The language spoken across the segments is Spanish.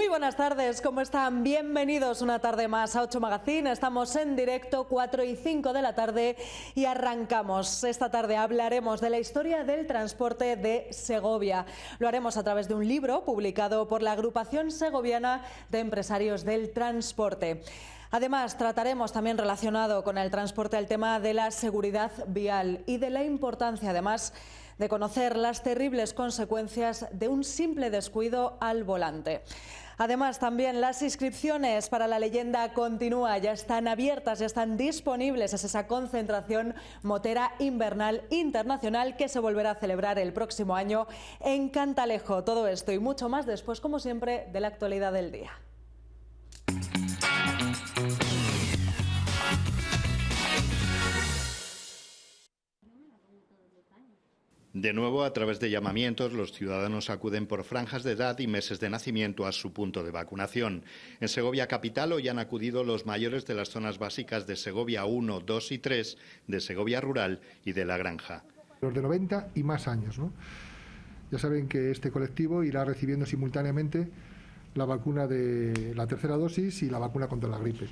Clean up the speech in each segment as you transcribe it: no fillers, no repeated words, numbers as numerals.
Muy buenas tardes, ¿cómo están? Bienvenidos una tarde más a 8 Magazine. Estamos en directo, 4 y 5 de la tarde y arrancamos. Esta tarde hablaremos de la historia del transporte de Segovia. Lo haremos a través de un libro publicado por la Agrupación Segoviana de Empresarios del Transporte. Además, trataremos también relacionado con el transporte el tema de la seguridad vial y de la importancia, además, de conocer las terribles consecuencias de un simple descuido al volante. Además, también las inscripciones para la leyenda continúa, ya están abiertas, ya están disponibles. Es esa concentración motera invernal internacional que se volverá a celebrar el próximo año en Cantalejo. Todo esto y mucho más después, como siempre, de la actualidad del día. De nuevo, a través de llamamientos, los ciudadanos acuden por franjas de edad y meses de nacimiento a su punto de vacunación. En Segovia capital hoy han acudido los mayores de las zonas básicas de Segovia 1, 2 y 3, de Segovia Rural y de La Granja. Los de 90 y más años, ¿no? Ya saben que este colectivo irá recibiendo simultáneamente la vacuna de la tercera dosis y la vacuna contra la gripe.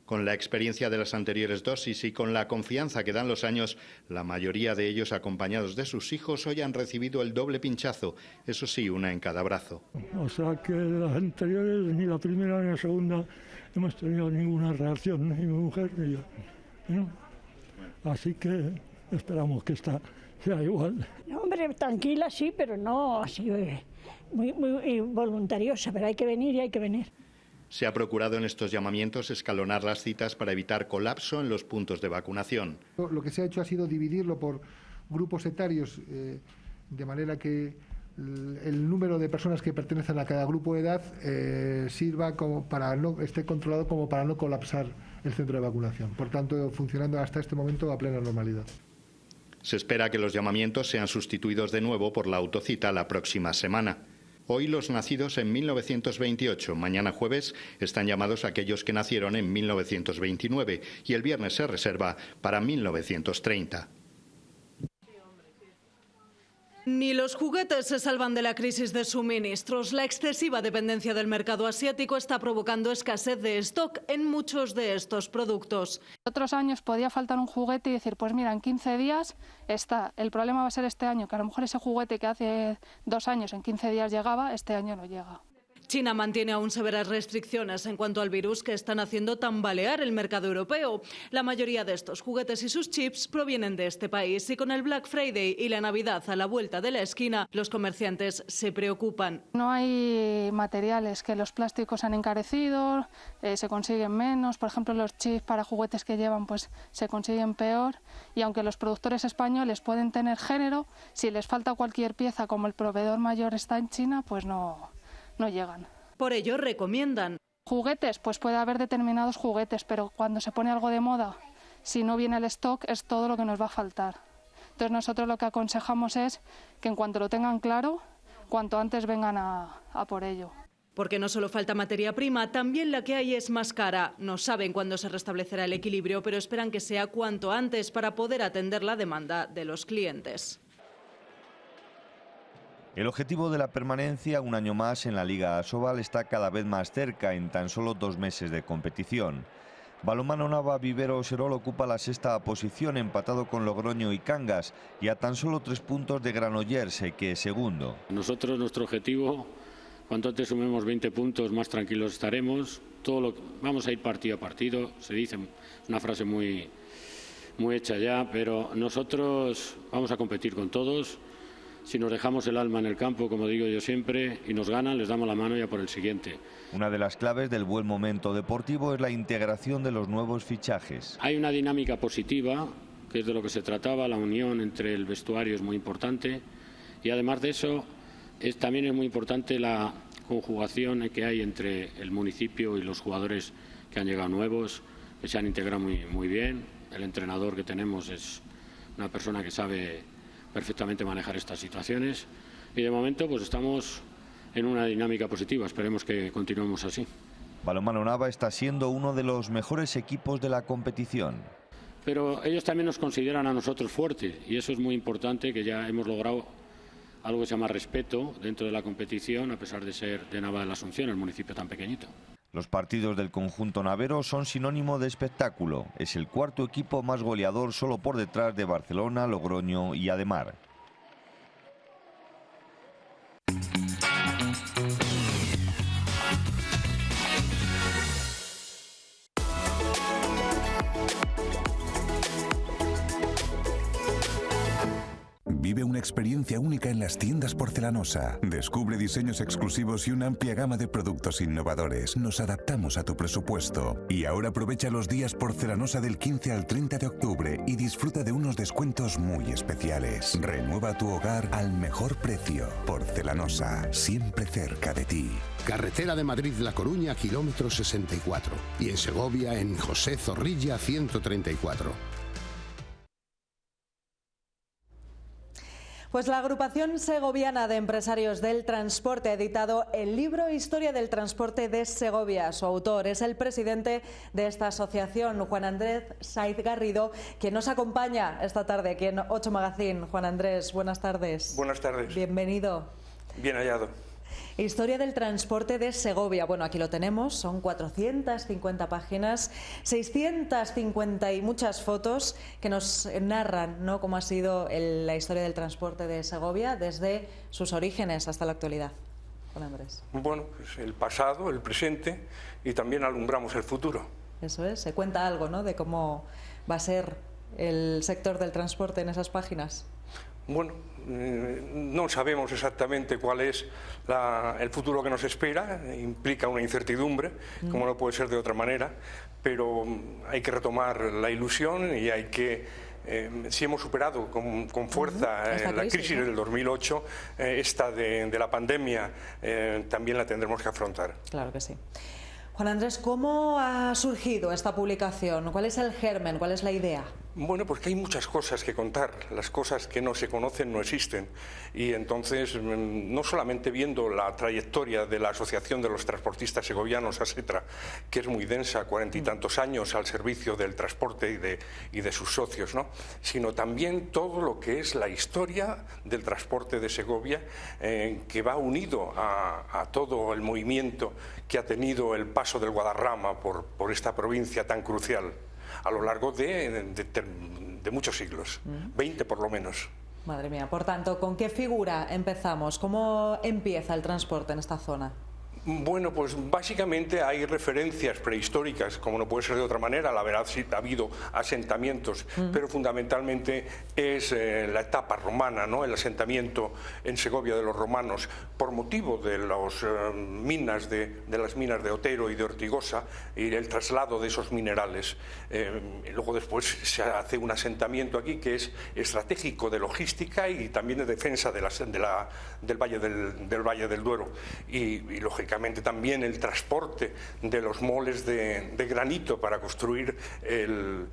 Con la experiencia de las anteriores dosis y con la confianza que dan los años, la mayoría de ellos, acompañados de sus hijos, hoy han recibido el doble pinchazo, eso sí, una en cada brazo. O sea que las anteriores, ni la primera ni la segunda, hemos tenido ninguna reacción, ni mi mujer ni yo, ¿no? Así que esperamos que esta sea igual. No, hombre, tranquila sí, pero no así muy voluntariosa, pero hay que venir y hay que venir. Se ha procurado en estos llamamientos escalonar las citas para evitar colapso en los puntos de vacunación. Lo que se ha hecho ha sido dividirlo por grupos etarios, de manera que el número de personas que pertenecen a cada grupo de edad sirva como para esté controlado como para no colapsar el centro de vacunación. Por tanto, funcionando hasta este momento a plena normalidad. Se espera que los llamamientos sean sustituidos de nuevo por la autocita la próxima semana. Hoy los nacidos en 1928, mañana jueves están llamados aquellos que nacieron en 1929 y el viernes se reserva para 1930. Ni los juguetes se salvan de la crisis de suministros. La excesiva dependencia del mercado asiático está provocando escasez de stock en muchos de estos productos. Otros años podía faltar un juguete y decir, pues mira, en 15 días está. El problema va a ser este año, que a lo mejor ese juguete que hace 2 años en 15 días llegaba, este año no llega. China mantiene aún severas restricciones en cuanto al virus que están haciendo tambalear el mercado europeo. La mayoría de estos juguetes y sus chips provienen de este país y con el Black Friday y la Navidad a la vuelta de la esquina, los comerciantes se preocupan. No hay materiales, que los plásticos han encarecido, se consiguen menos. Por ejemplo, los chips para juguetes que llevan pues se consiguen peor. Y aunque los productores españoles pueden tener género, si les falta cualquier pieza como el proveedor mayor está en China, pues no llegan. Por ello recomiendan. Juguetes, pues puede haber determinados juguetes, pero cuando se pone algo de moda, si no viene el stock, es todo lo que nos va a faltar. Entonces nosotros lo que aconsejamos es que en cuanto lo tengan claro, cuanto antes vengan a por ello. Porque no solo falta materia prima, también la que hay es más cara. No saben cuándo se restablecerá el equilibrio, pero esperan que sea cuanto antes para poder atender la demanda de los clientes. El objetivo de la permanencia, un año más en la Liga Asobal, está cada vez más cerca en tan solo 2 meses de competición. Balonmano Nava-Vivero Serol ocupa la 6ª posición, empatado con Logroño y Cangas, y a tan solo 3 puntos de Granollers, que es segundo. Nosotros, nuestro objetivo, cuanto antes sumemos 20 puntos, más tranquilos estaremos. Vamos a ir partido a partido, se dice una frase muy hecha ya, pero nosotros vamos a competir con todos. Si nos dejamos el alma en el campo, como digo yo siempre, y nos ganan, les damos la mano ya por el siguiente. Una de las claves del buen momento deportivo es la integración de los nuevos fichajes. Hay una dinámica positiva, que es de lo que se trataba, la unión entre el vestuario es muy importante, y además de eso, también es muy importante la conjugación que hay entre el municipio y los jugadores que han llegado nuevos, que se han integrado muy bien. El entrenador que tenemos es una persona que sabe perfectamente manejar estas situaciones y de momento pues estamos en una dinámica positiva, esperemos que continuemos así. Balonmano Nava está siendo uno de los mejores equipos de la competición. Pero ellos también nos consideran a nosotros fuertes y eso es muy importante, que ya hemos logrado algo que se llama respeto dentro de la competición, a pesar de ser de Nava de la Asunción, el municipio tan pequeñito. Los partidos del conjunto navero son sinónimo de espectáculo. Es el cuarto equipo más goleador, solo por detrás de Barcelona, Logroño y Ademar. Vive una experiencia única en las tiendas Porcelanosa. Descubre diseños exclusivos y una amplia gama de productos innovadores. Nos adaptamos a tu presupuesto. Y ahora aprovecha los días Porcelanosa del 15 al 30 de octubre y disfruta de unos descuentos muy especiales. Renueva tu hogar al mejor precio. Porcelanosa, siempre cerca de ti. Carretera de Madrid-La Coruña, kilómetro 64. Y en Segovia, en José Zorrilla, 134. Pues la agrupación segoviana de empresarios del transporte ha editado el libro Historia del transporte de Segovia. Su autor es el presidente de esta asociación, Juan Andrés Saiz Garrido, quien nos acompaña esta tarde aquí en 8 Magazine. Juan Andrés, buenas tardes. Buenas tardes. Bienvenido. Bien hallado. Historia del transporte de Segovia. Bueno, aquí lo tenemos, son 450 páginas, 650 y muchas fotos que nos narran, ¿no?, cómo ha sido la historia del transporte de Segovia desde sus orígenes hasta la actualidad. Juan Andrés. Bueno, pues el pasado, el presente y también alumbramos el futuro. Eso es, se cuenta algo, ¿no?, de cómo va a ser el sector del transporte en esas páginas. Bueno, no sabemos exactamente cuál es el futuro que nos espera, implica una incertidumbre, como no puede ser de otra manera, pero hay que retomar la ilusión y hay que, si hemos superado con fuerza la crisis del 2008, esta de la pandemia también la tendremos que afrontar. Claro que sí. Juan Andrés, ¿cómo ha surgido esta publicación? ¿Cuál es el germen? ¿Cuál es la idea? Bueno, pues que hay muchas cosas que contar, las cosas que no se conocen no existen, y entonces no solamente viendo la trayectoria de la Asociación de los Transportistas Segovianos, ASETRA, que es muy densa, 40 y tantos años al servicio del transporte y de sus socios, ¿no?, sino también todo lo que es la historia del transporte de Segovia, que va unido a todo el movimiento que ha tenido el paso del Guadarrama por esta provincia tan crucial a lo largo de muchos siglos, 20 por lo menos. Madre mía, por tanto, ¿con qué figura empezamos? ¿Cómo empieza el transporte en esta zona? Bueno, pues básicamente hay referencias prehistóricas, como no puede ser de otra manera, la verdad sí ha habido asentamientos, pero fundamentalmente es la etapa romana, ¿no?, el asentamiento en Segovia de los romanos por motivo de las minas de Otero y de Ortigosa y el traslado de esos minerales. Luego después se hace un asentamiento aquí que es estratégico de logística y también de defensa del Valle del Duero y lógicamente también el transporte de los moles de granito para construir el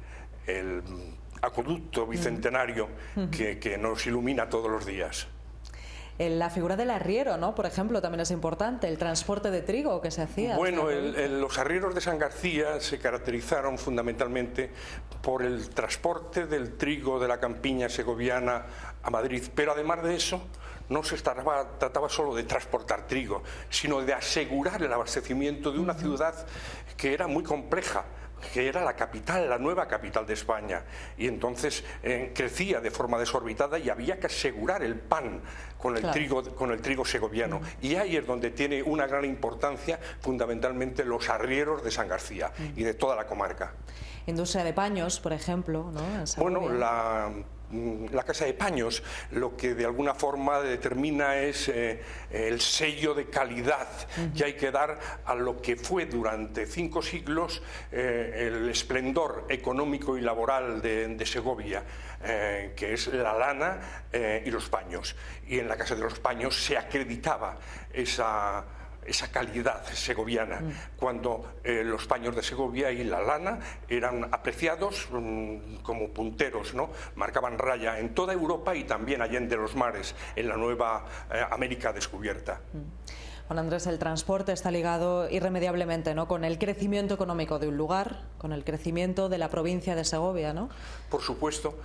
acueducto bicentenario que nos ilumina todos los días. La figura del arriero, ¿no?, por ejemplo, también es importante, el transporte de trigo que se hacía. Bueno, los arrieros de San García se caracterizaron fundamentalmente por el transporte del trigo de la campiña segoviana a Madrid, pero además de eso no se trataba solo de transportar trigo, sino de asegurar el abastecimiento de una ciudad que era muy compleja, que era la capital, la nueva capital de España, y entonces crecía de forma desorbitada y había que asegurar el pan con el trigo segoviano, y ahí es donde tiene una gran importancia fundamentalmente los arrieros de San García y de toda la comarca. Industria de paños, por ejemplo, ¿no? Bueno, la Casa de Paños lo que de alguna forma determina es el sello de calidad que hay que dar a lo que fue durante 5 siglos el esplendor económico y laboral de Segovia, que es la lana y los paños. Y en la Casa de los Paños se acreditaba esa calidad segoviana, cuando los paños de Segovia y la lana eran apreciados como punteros, ¿no? Marcaban raya en toda Europa y también allende los mares, en la nueva América descubierta. Juan Andrés, el transporte está ligado irremediablemente, ¿no?, con el crecimiento económico de un lugar, con el crecimiento de la provincia de Segovia, ¿no? Por supuesto,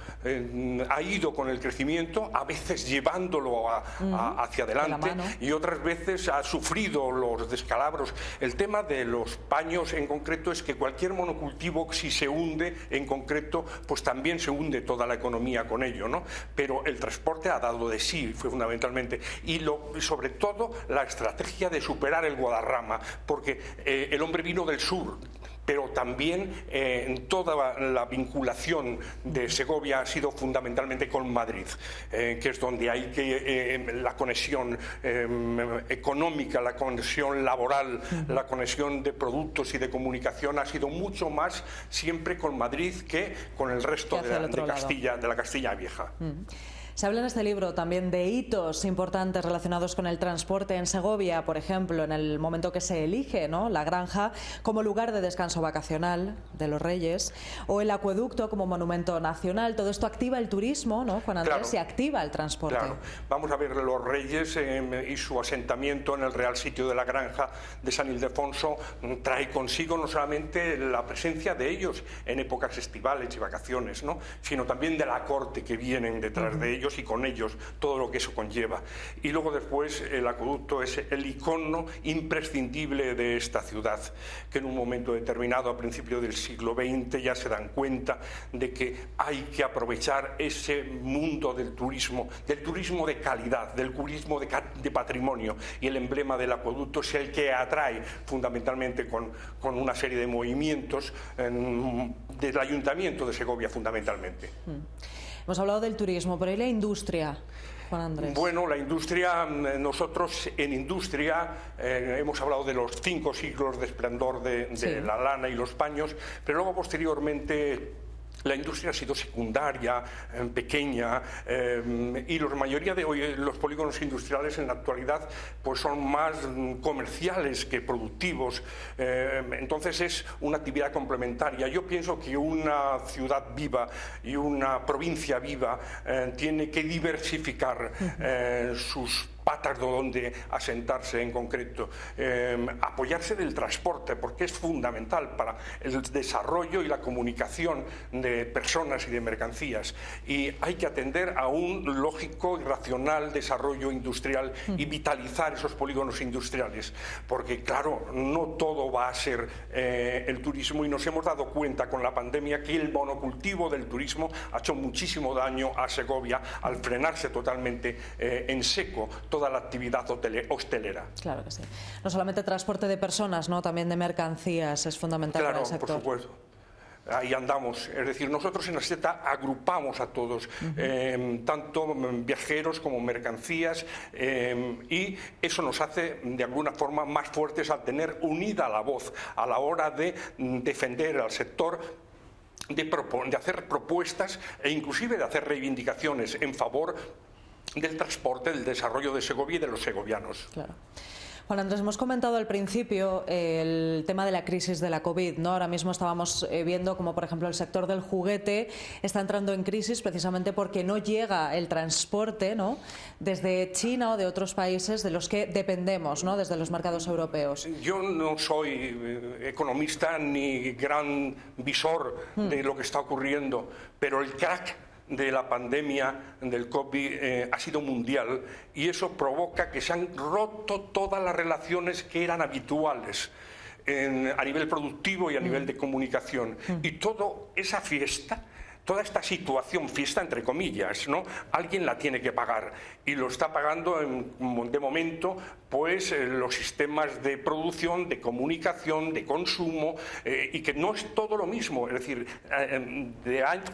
ha ido con el crecimiento, a veces llevándolo hacia adelante y otras veces ha sufrido los descalabros. El tema de los paños en concreto es que cualquier monocultivo, si se hunde en concreto, pues también se hunde toda la economía con ello, ¿no? Pero el transporte ha dado de sí, fue fundamentalmente, y sobre todo la estrategia de superar el Guadarrama, porque el hombre vino del sur, pero también en toda la vinculación de Segovia ha sido fundamentalmente con Madrid, que es donde hay la conexión económica, la conexión laboral, la conexión de productos y de comunicación ha sido mucho más siempre con Madrid que con el resto de la Castilla Vieja. Se habla en este libro también de hitos importantes relacionados con el transporte en Segovia, por ejemplo, en el momento que se elige, ¿no?, la granja como lugar de descanso vacacional de los reyes, o el acueducto como monumento nacional. Todo esto activa el turismo, ¿no, Juan Andrés? Claro, y activa el transporte. Claro. Vamos a ver, los reyes y su asentamiento en el Real Sitio de la Granja de San Ildefonso trae consigo no solamente la presencia de ellos en épocas estivales y vacaciones, ¿no?, sino también de la corte que vienen detrás de ellos y con ellos todo lo que eso conlleva. Y luego después el acueducto es el icono imprescindible de esta ciudad, que en un momento determinado, a principios del siglo XX, ya se dan cuenta de que hay que aprovechar ese mundo del turismo de calidad, del turismo de patrimonio, y el emblema del acueducto es el que atrae fundamentalmente con una serie de movimientos del Ayuntamiento de Segovia fundamentalmente. Hemos hablado del turismo, pero ¿y la industria, Juan Andrés? Bueno, la industria, nosotros en industria hemos hablado de los 5 siglos de esplendor de la lana y los paños, pero luego posteriormente la industria ha sido secundaria, pequeña, y la mayoría de hoy los polígonos industriales en la actualidad pues son más comerciales que productivos, entonces es una actividad complementaria. Yo pienso que una ciudad viva y una provincia viva tiene que diversificar sus patas donde asentarse en concreto, apoyarse del transporte, porque es fundamental para el desarrollo y la comunicación de personas y de mercancías, y hay que atender a un lógico y racional desarrollo industrial y vitalizar esos polígonos industriales, porque claro, no todo va a ser el turismo, y nos hemos dado cuenta con la pandemia que el monocultivo del turismo ha hecho muchísimo daño a Segovia al frenarse totalmente en seco toda la actividad hostelera. Claro que sí. No solamente transporte de personas, ¿no?, también de mercancías es fundamental para el sector. Por supuesto. Ahí andamos, es decir, nosotros en Aseta agrupamos a todos, tanto viajeros como mercancías, y eso nos hace de alguna forma más fuertes al tener unida la voz a la hora de defender al sector, de hacer propuestas e inclusive de hacer reivindicaciones en favor del transporte, del desarrollo de Segovia y de los segovianos. Claro. Juan Andrés, hemos comentado al principio el tema de la crisis de la COVID, ¿no? Ahora mismo estábamos viendo como, por ejemplo, el sector del juguete está entrando en crisis precisamente porque no llega el transporte, ¿no?, desde China o de otros países de los que dependemos, ¿no?, desde los mercados europeos. Yo no soy economista ni gran visor de lo que está ocurriendo, pero el crack de la pandemia del COVID ha sido mundial, y eso provoca que se han roto todas las relaciones que eran habituales a nivel productivo y a nivel de comunicación, y toda esa fiesta, toda esta situación, fiesta entre comillas, ¿no?, alguien la tiene que pagar, y lo está pagando de momento pues los sistemas de producción, de comunicación, de consumo, y que no es todo lo mismo. Es decir,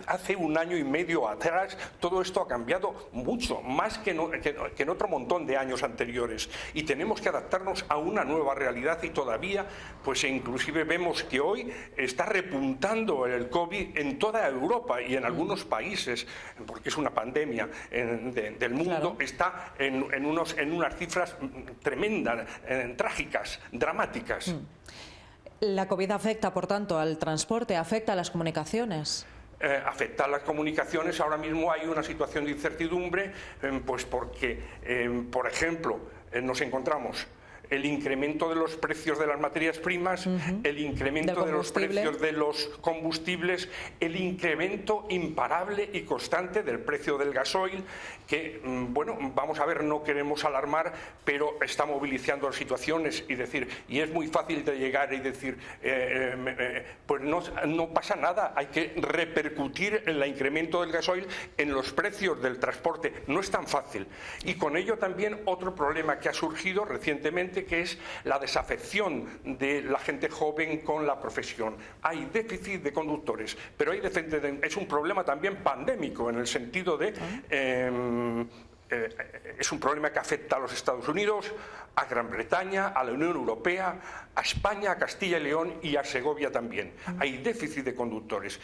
hace un año y medio atrás todo esto ha cambiado mucho, más que en otro montón de años anteriores, y tenemos que adaptarnos a una nueva realidad, y todavía pues inclusive vemos que hoy está repuntando el COVID en toda Europa y en algunos países, porque es una pandemia del mundo, claro, está en unas cifras tremendas, trágicas, dramáticas. La COVID afecta, por tanto, al transporte, afecta a las comunicaciones. Afecta a las comunicaciones. Ahora mismo hay una situación de incertidumbre, pues porque, por ejemplo, nos encontramos el incremento de los precios de las materias primas, el incremento de los precios de los combustibles, el incremento imparable y constante del precio del gasoil, que, bueno, vamos a ver, no queremos alarmar, pero está movilizando situaciones y es muy fácil de llegar y decir, pues no pasa nada, hay que repercutir el incremento del gasoil en los precios del transporte. No es tan fácil. Y con ello también otro problema que ha surgido recientemente, que es la desafección de la gente joven con la profesión. Hay déficit de conductores, pero es un problema también pandémico, en el sentido de... es un problema que afecta a los Estados Unidos, a Gran Bretaña, a la Unión Europea, a España, a Castilla y León y a Segovia también. Hay déficit de conductores.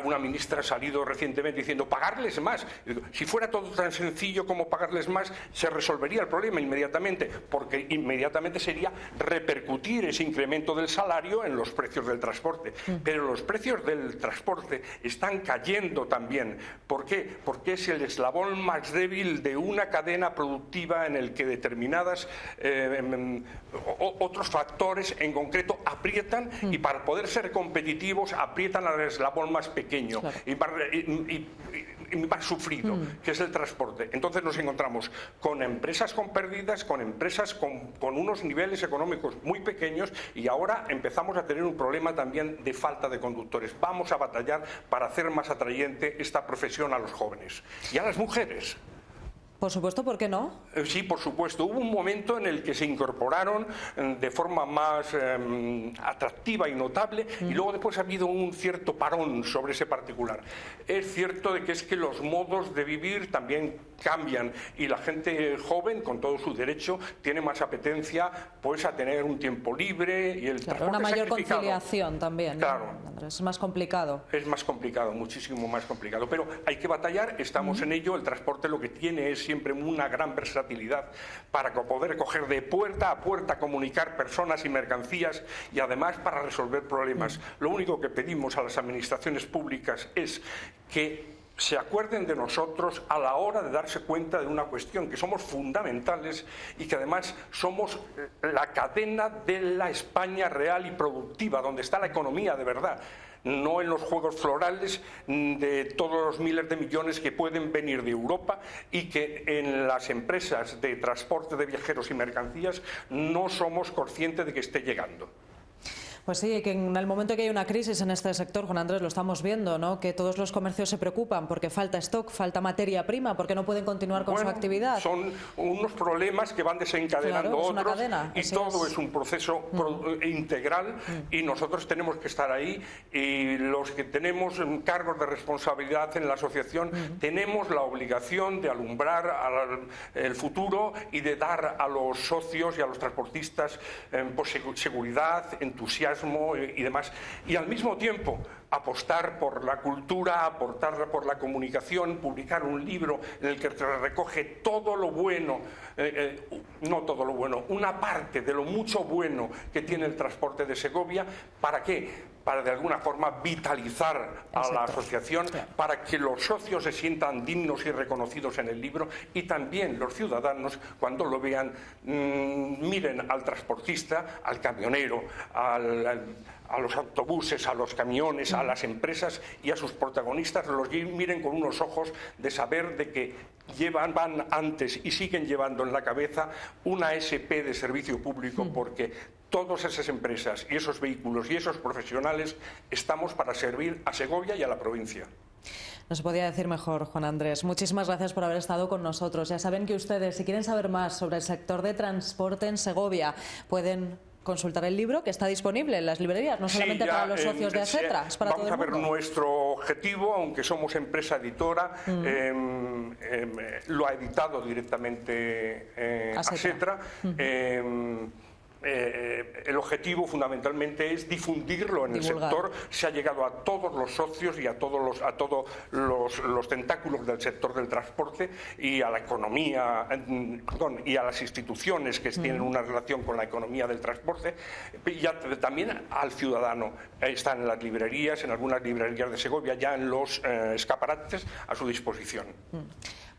Una ministra ha salido recientemente diciendo pagarles más. Si fuera todo tan sencillo como pagarles más, se resolvería el problema inmediatamente, porque inmediatamente sería repercutir ese incremento del salario en los precios del transporte. Pero los precios del transporte están cayendo también. ¿Por qué? Porque es el eslabón más débil de una cadena productiva en el que determinadas otros factores en concreto aprietan y para poder ser competitivos aprietan al eslabón más pequeño y más sufrido, que es el transporte. Entonces nos encontramos con empresas con pérdidas, con empresas con unos niveles económicos muy pequeños, y ahora empezamos a tener un problema también de falta de conductores. Vamos a batallar para hacer más atrayente esta profesión a los jóvenes y a las mujeres. Por supuesto, ¿por qué no? Sí, por supuesto. Hubo un momento en el que se incorporaron de forma más atractiva y notable, y luego después ha habido un cierto parón sobre ese particular. Es cierto de que es que los modos de vivir también cambian, y la gente joven, con todo su derecho, tiene más apetencia pues a tener un tiempo libre y el transporte una mayor sacrificado. Conciliación también. Claro. Es más complicado. Es más complicado, muchísimo más complicado. Pero hay que batallar, estamos en ello. El transporte lo que tiene es siempre una gran versatilidad para poder coger de puerta a puerta, comunicar personas y mercancías, y además para resolver problemas. Lo único que pedimos a las administraciones públicas es que se acuerden de nosotros a la hora de darse cuenta de una cuestión, que somos fundamentales y que además somos la cadena de la España real y productiva, donde está la economía de verdad. No en los juegos florales de todos los miles de millones que pueden venir de Europa, y que en las empresas de transporte de viajeros y mercancías no somos conscientes de que esté llegando. Pues sí, que en el momento que hay una crisis en este sector, Juan Andrés, lo estamos viendo, ¿no? Que todos los comercios se preocupan porque falta stock, falta materia prima, porque no pueden continuar con su actividad. Son unos problemas que van desencadenando otros, y todo es un proceso integral, y nosotros tenemos que estar ahí, y los que tenemos cargos de responsabilidad en la asociación tenemos la obligación de alumbrar el futuro y de dar a los socios y a los transportistas pues, seguridad, entusiasmo y demás, y al mismo tiempo apostar por la cultura, apostar por la comunicación, publicar un libro en el que se recoge todo lo bueno, no todo lo bueno, una parte de lo mucho bueno que tiene el transporte de Segovia. ¿Para qué? Para de alguna forma vitalizar a la asociación, para que los socios se sientan dignos y reconocidos en el libro, y también los ciudadanos, cuando lo vean, miren al transportista, al camionero, a los autobuses, a los camiones, a las empresas y a sus protagonistas, los miren con unos ojos de saber de que van antes y siguen llevando en la cabeza una SP de servicio público, porque todas esas empresas y esos vehículos y esos profesionales estamos para servir a Segovia y a la provincia. No se podía decir mejor, Juan Andrés. Muchísimas gracias por haber estado con nosotros. Ya saben que ustedes, si quieren saber más sobre el sector de transporte en Segovia, pueden consultar el libro, que está disponible en las librerías, no solamente para los socios de Asetra, es para todo el mundo. Vamos a ver, nuestro objetivo, aunque somos empresa editora, lo ha editado directamente Asetra. El objetivo fundamentalmente es difundirlo en el sector. Se ha llegado a todos los socios y a todos los tentáculos del sector del transporte, y a la economía, y a las instituciones que tienen una relación con la economía del transporte, y también al ciudadano. Están en las librerías, en algunas librerías de Segovia, ya en los escaparates a su disposición.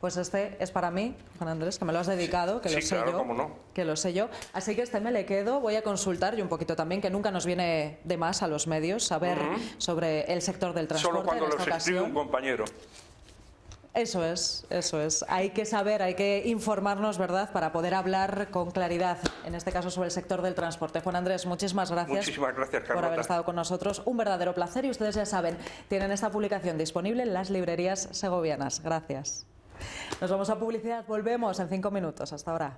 Pues este es para mí, Juan Andrés, que me lo has dedicado, que lo sé claro, yo, cómo no. que lo sé yo. Así que este me le quedo, voy a consultar y un poquito también, que nunca nos viene de más a los medios saber sobre el sector del transporte. Solo cuando en esta los escribe un compañero. Eso es. Hay que saber, hay que informarnos, ¿verdad?, para poder hablar con claridad, en este caso sobre el sector del transporte. Juan Andrés, muchísimas gracias. Muchísimas gracias, Carlota, por haber estado con nosotros. Un verdadero placer y ustedes ya saben, tienen esta publicación disponible en las librerías segovianas. Gracias. Nos vamos a publicidad, volvemos en 5 minutos. Hasta ahora.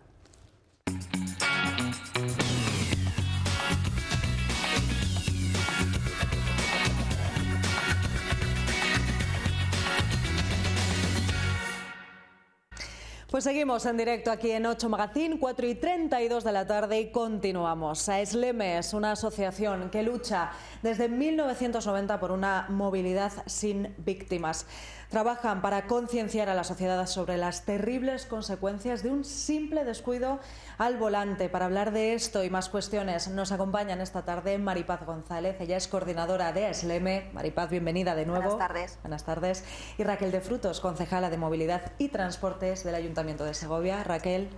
Pues seguimos en directo aquí en 8 Magazine, 4:32 de la tarde y continuamos. AESLEME es una asociación que lucha desde 1990 por una movilidad sin víctimas. Trabajan para concienciar a la sociedad sobre las terribles consecuencias de un simple descuido al volante. Para hablar de esto y más cuestiones nos acompañan esta tarde Maripaz González. Ella es coordinadora de AESLEME. Maripaz, bienvenida de nuevo. Buenas tardes. Buenas tardes. Y Raquel de Frutos, concejala de Movilidad y Transportes del Ayuntamiento de Segovia. Raquel,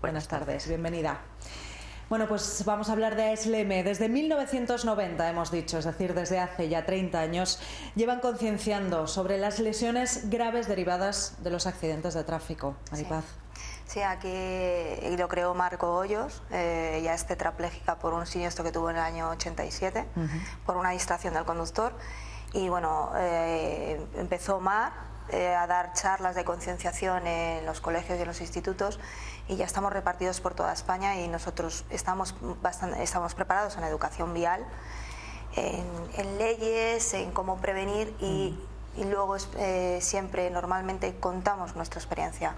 buenas tardes. Bienvenida. Bueno, pues vamos a hablar de AESLEME. Desde 1990, hemos dicho, es decir, desde hace ya 30 años, llevan concienciando sobre las lesiones graves derivadas de los accidentes de tráfico. Maripaz. Sí, aquí lo creó Marco Hoyos, ya es tetrapléjica por un siniestro que tuvo en el año 87, por una distracción del conductor. Y bueno, empezó Mar a dar charlas de concienciación en los colegios y en los institutos, y ya estamos repartidos por toda España, y nosotros estamos preparados en educación vial, en leyes, en cómo prevenir, y luego siempre normalmente contamos nuestra experiencia,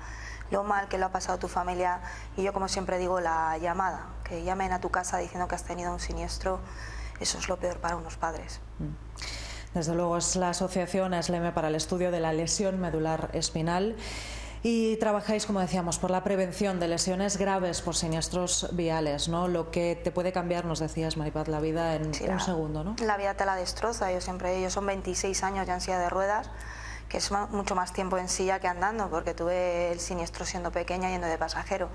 lo mal que lo ha pasado tu familia, y yo, como siempre digo, la llamada, que llamen a tu casa diciendo que has tenido un siniestro, eso es lo peor para unos padres. Desde luego es la asociación AESLEME para el estudio de la lesión medular espinal. Y trabajáis, como decíamos, por la prevención de lesiones graves por siniestros viales, ¿no? Lo que te puede cambiar, nos decías, Maripaz, la vida en un segundo, ¿no? La vida te la destroza. Ellos son 26 años ya en silla de ruedas, que es mucho más tiempo en silla que andando, porque tuve el siniestro siendo pequeña, yendo de pasajero.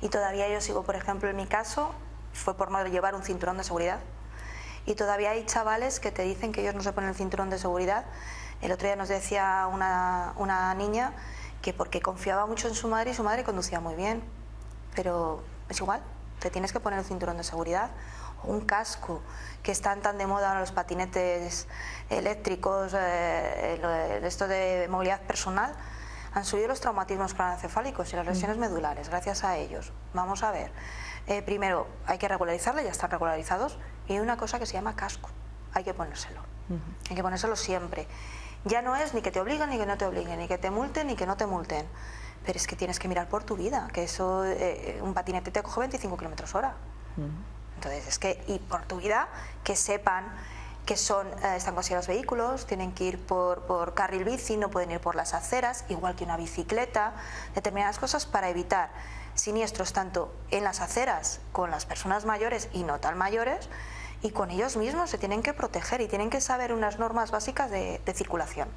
Y todavía yo sigo, por ejemplo, en mi caso, fue por no llevar un cinturón de seguridad. Y todavía hay chavales que te dicen que ellos no se ponen el cinturón de seguridad. El otro día nos decía una niña que porque confiaba mucho en su madre, y su madre conducía muy bien, pero es igual, te tienes que poner el cinturón de seguridad o un casco, que están tan de moda ahora los patinetes eléctricos, esto de movilidad personal. Han subido los traumatismos craneoencefálicos y las lesiones medulares gracias a ellos. Vamos a ver, primero hay que regularizarlo, ya están regularizados, y hay una cosa que se llama casco, hay que ponérselo, hay que ponérselo siempre. Ya no es ni que te obliguen ni que no te obliguen, ni que te multen ni que no te multen, pero es que tienes que mirar por tu vida, que eso, un patinete te coge 25 km/h. Entonces es que, y por tu vida, que sepan que están considerados vehículos, tienen que ir por carril bici, no pueden ir por las aceras, igual que una bicicleta, determinadas cosas para evitar siniestros tanto en las aceras con las personas mayores y no tan mayores, y con ellos mismos se tienen que proteger y tienen que saber unas normas básicas de circulación.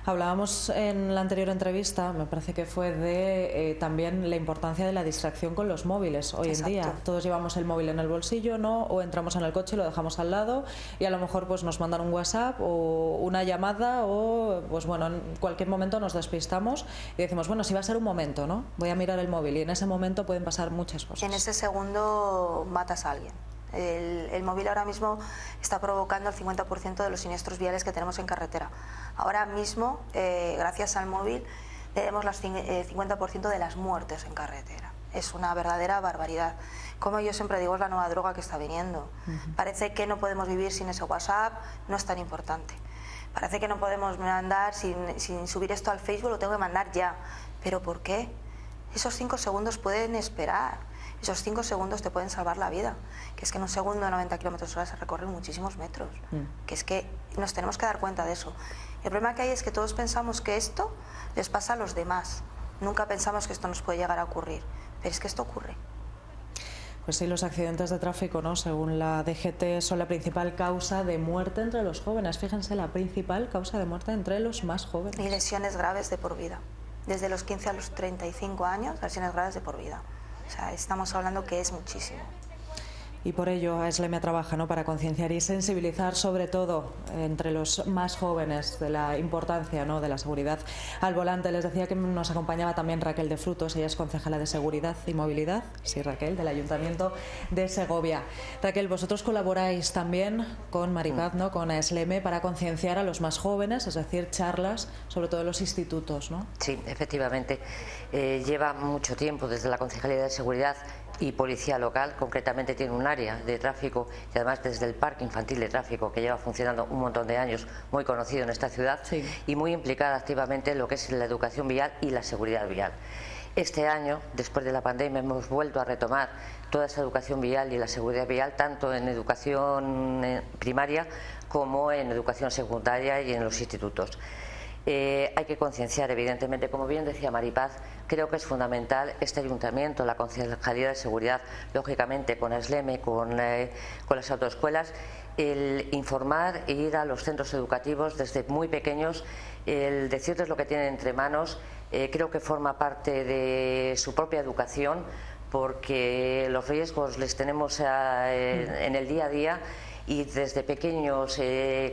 Hablábamos en la anterior entrevista, me parece que fue de también la importancia de la distracción con los móviles hoy en día. Todos llevamos el móvil en el bolsillo, ¿no? O entramos en el coche y lo dejamos al lado, y a lo mejor pues nos mandan un WhatsApp o una llamada, o pues bueno, en cualquier momento nos despistamos y decimos, bueno, si va a ser un momento, ¿no? Voy a mirar el móvil, y en ese momento pueden pasar muchas cosas. En ese segundo matas a alguien. El móvil ahora mismo está provocando el 50% de los siniestros viales que tenemos en carretera. Ahora mismo, gracias al móvil, tenemos el 50% de las muertes en carretera. Es una verdadera barbaridad. Como yo siempre digo, es la nueva droga que está viniendo. Parece que no podemos vivir sin ese WhatsApp, no es tan importante. Parece que no podemos mandar sin subir esto al Facebook, lo tengo que mandar ya. ¿Pero por qué? Esos 5 segundos pueden esperar. Esos 5 segundos te pueden salvar la vida. Que es que en un segundo de 90 km/h se recorren muchísimos metros. Que es que nos tenemos que dar cuenta de eso. El problema que hay es que todos pensamos que esto les pasa a los demás. Nunca pensamos que esto nos puede llegar a ocurrir. Pero es que esto ocurre. Pues sí, los accidentes de tráfico, ¿no? Según la DGT, son la principal causa de muerte entre los jóvenes. Fíjense, la principal causa de muerte entre los más jóvenes. Y lesiones graves de por vida. desde los 15 a los 35 añas, lesiones graves de por vida. O sea, estamos hablando que es muchísimo. Y por ello AESLEME trabaja, ¿no?, para concienciar y sensibilizar, sobre todo entre los más jóvenes, de la importancia, ¿no?, de la seguridad al volante. Les decía que nos acompañaba también Raquel de Frutos, ella es concejala de Seguridad y Movilidad, sí, Raquel, del Ayuntamiento de Segovia. Raquel, vosotros colaboráis también con Maripaz, ¿no?, con AESLEME, para concienciar a los más jóvenes, es decir, charlas, sobre todo en los institutos, ¿no? Sí, efectivamente. Lleva mucho tiempo desde la Concejalía de Seguridad y Policía Local, concretamente tiene un área de tráfico y además desde el Parque Infantil de Tráfico, que lleva funcionando un montón de años, muy conocido en esta ciudad, sí, y muy implicada activamente en lo que es la educación vial y la seguridad vial. Este año, después de la pandemia, hemos vuelto a retomar toda esa educación vial y la seguridad vial, tanto en educación primaria como en educación secundaria y en los institutos. Hay que concienciar, evidentemente, como bien decía Maripaz, creo que es fundamental este ayuntamiento, la Concejalía de Seguridad, lógicamente con AESLEME, con las autoescuelas, el informar e ir a los centros educativos desde muy pequeños, el decirles lo que tienen entre manos, creo que forma parte de su propia educación, porque los riesgos les tenemos en el día a día. Y desde pequeños,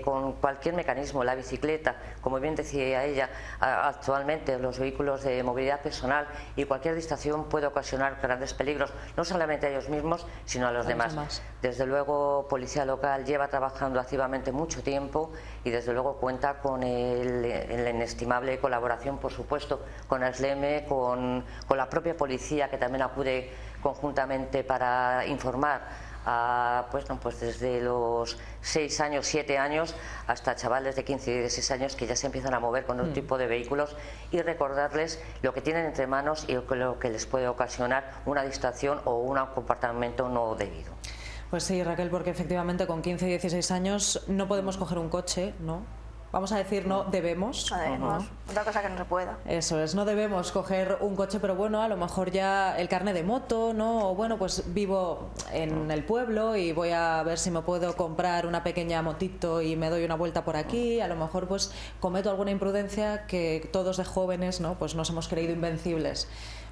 con cualquier mecanismo, la bicicleta, como bien decía ella, actualmente los vehículos de movilidad personal y cualquier distracción puede ocasionar grandes peligros, no solamente a ellos mismos, sino a los demás. Desde luego, Policía Local lleva trabajando activamente mucho tiempo y desde luego cuenta con la inestimable colaboración, por supuesto, con AESLEME, con la propia policía, que también acude conjuntamente para informar pues desde los 6 años, 7 años, hasta chavales de 15 y 16 años que ya se empiezan a mover con un tipo de vehículos, y recordarles lo que tienen entre manos y lo que les puede ocasionar una distracción o un comportamiento no debido. Pues sí, Raquel, porque efectivamente con 15 y 16 años no podemos coger un coche, ¿no? Vamos a decir, no debemos. No debemos. Otra cosa que no se pueda. Eso es, no debemos coger un coche, pero bueno, a lo mejor ya el carnet de moto, ¿no? O bueno, pues vivo en el pueblo y voy a ver si me puedo comprar una pequeña motito y me doy una vuelta por aquí. A lo mejor pues cometo alguna imprudencia que todos de jóvenes, ¿no?, pues nos hemos creído invencibles.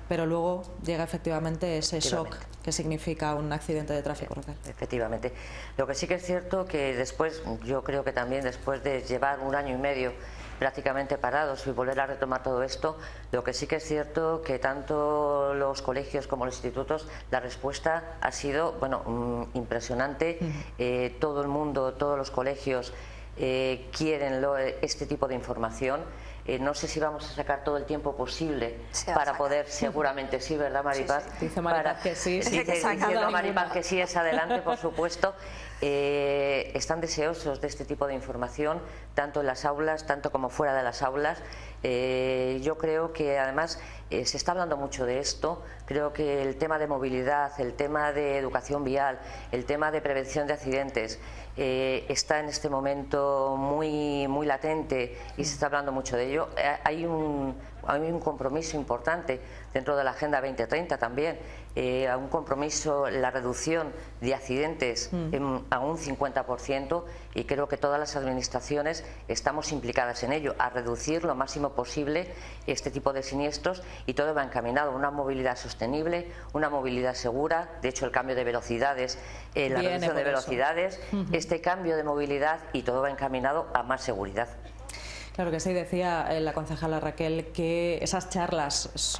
Pero luego llega efectivamente ese shock que significa un accidente de tráfico local. Efectivamente. Lo que sí que es cierto que después, yo creo que también después de llevar un año y medio prácticamente parados y volver a retomar todo esto, lo que sí que es cierto que tanto los colegios como los institutos, la respuesta ha sido, bueno, impresionante. Todo el mundo, todos los colegios quieren este tipo de información. No sé si vamos a sacar todo el tiempo posible para poder, seguramente sí, ¿verdad, Maripaz? Sí. Dice Maripaz que sí. Diciendo Maripaz que sí, es adelante, por supuesto. Están deseosos de este tipo de información, tanto en las aulas, tanto como fuera de las aulas. Yo creo que además se está hablando mucho de esto. Creo que el tema de movilidad, el tema de educación vial, el tema de prevención de accidentes está en este momento muy latente y se está hablando mucho de ello. Hay un compromiso importante dentro de la Agenda 2030 también, un compromiso, la reducción de accidentes a un 50%, y creo que todas las administraciones estamos implicadas en ello, a reducir lo máximo posible este tipo de siniestros, y todo va encaminado a una movilidad sostenible, una movilidad segura. De hecho, el cambio de velocidades, la reducción de velocidades, este cambio de movilidad, y todo va encaminado a más seguridad. Claro que sí, decía la concejala Raquel que esas charlas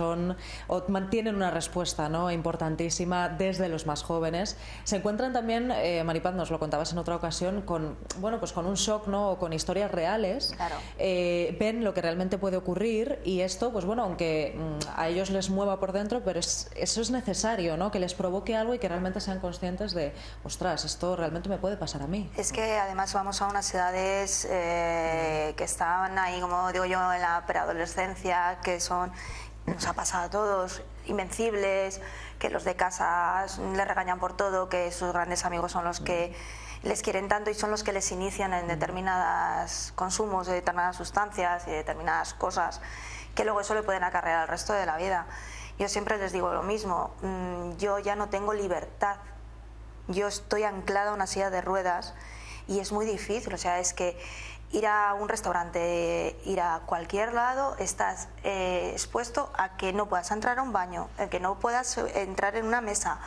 mantienen una respuesta, ¿no?, importantísima desde los más jóvenes. Se encuentran también, Maripaz, nos lo contabas en otra ocasión, con un shock, ¿no?, o con historias reales. Claro. Ven lo que realmente puede ocurrir, y esto, pues bueno, aunque a ellos les mueva por dentro, pero eso es necesario, ¿no?, que les provoque algo y que realmente sean conscientes de, ostras, esto realmente me puede pasar a mí. Es que además vamos a unas edades que están ahí, como digo yo, en la preadolescencia, que nos ha pasado a todos, invencibles, que los de casa les regañan por todo, que sus grandes amigos son los que les quieren tanto y son los que les inician en determinados consumos de determinadas sustancias y determinadas cosas, que luego eso le pueden acarrear al resto de la vida. Yo siempre les digo lo mismo, yo ya no tengo libertad, yo estoy anclada a una silla de ruedas y es muy difícil, o sea, es que ir a un restaurante, ir a cualquier lado, estás expuesto a que no puedas entrar a un baño, en que no puedas entrar en una mesa,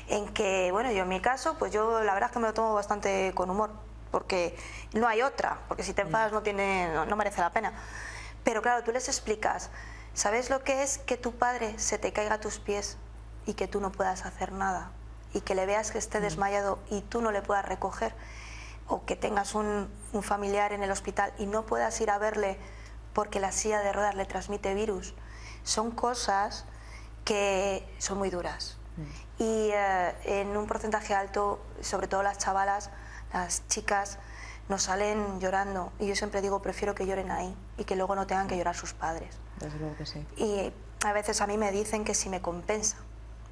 en que, bueno, yo en mi caso, pues yo la verdad es que me lo tomo bastante con humor, porque no hay otra, porque si te enfadas no merece la pena. Pero claro, tú les explicas, ¿sabes lo que es que tu padre se te caiga a tus pies y que tú no puedas hacer nada? Y que le veas que esté desmayado y tú no le puedas recoger, o que tengas un familiar en el hospital y no puedas ir a verle porque la silla de ruedas le transmite virus. Son cosas que son muy duras. Y en un porcentaje alto, sobre todo las chavalas, las chicas, nos salen llorando. Y yo siempre digo, prefiero que lloren ahí y que luego no tengan que llorar sus padres. Desde luego que sí. Y a veces a mí me dicen que si me compensa,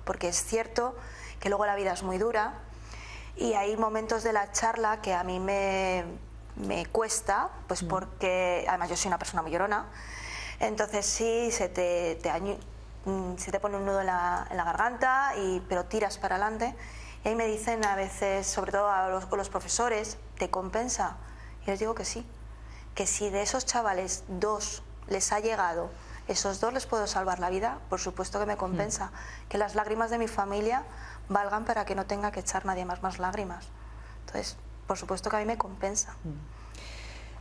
porque es cierto que luego la vida es muy dura y hay momentos de la charla que a mí me cuesta, pues porque además yo soy una persona muy llorona, entonces sí se te pone un nudo en la garganta, pero tiras para adelante. Y ahí me dicen a veces, sobre todo a los profesores, ¿te compensa? Y les digo que sí, que si de esos chavales 2 les ha llegado, esos 2 les puedo salvar la vida, por supuesto que me compensa. Que las lágrimas de mi familia valgan para que no tenga que echar nadie más lágrimas. Entonces, por supuesto que a mí me compensa.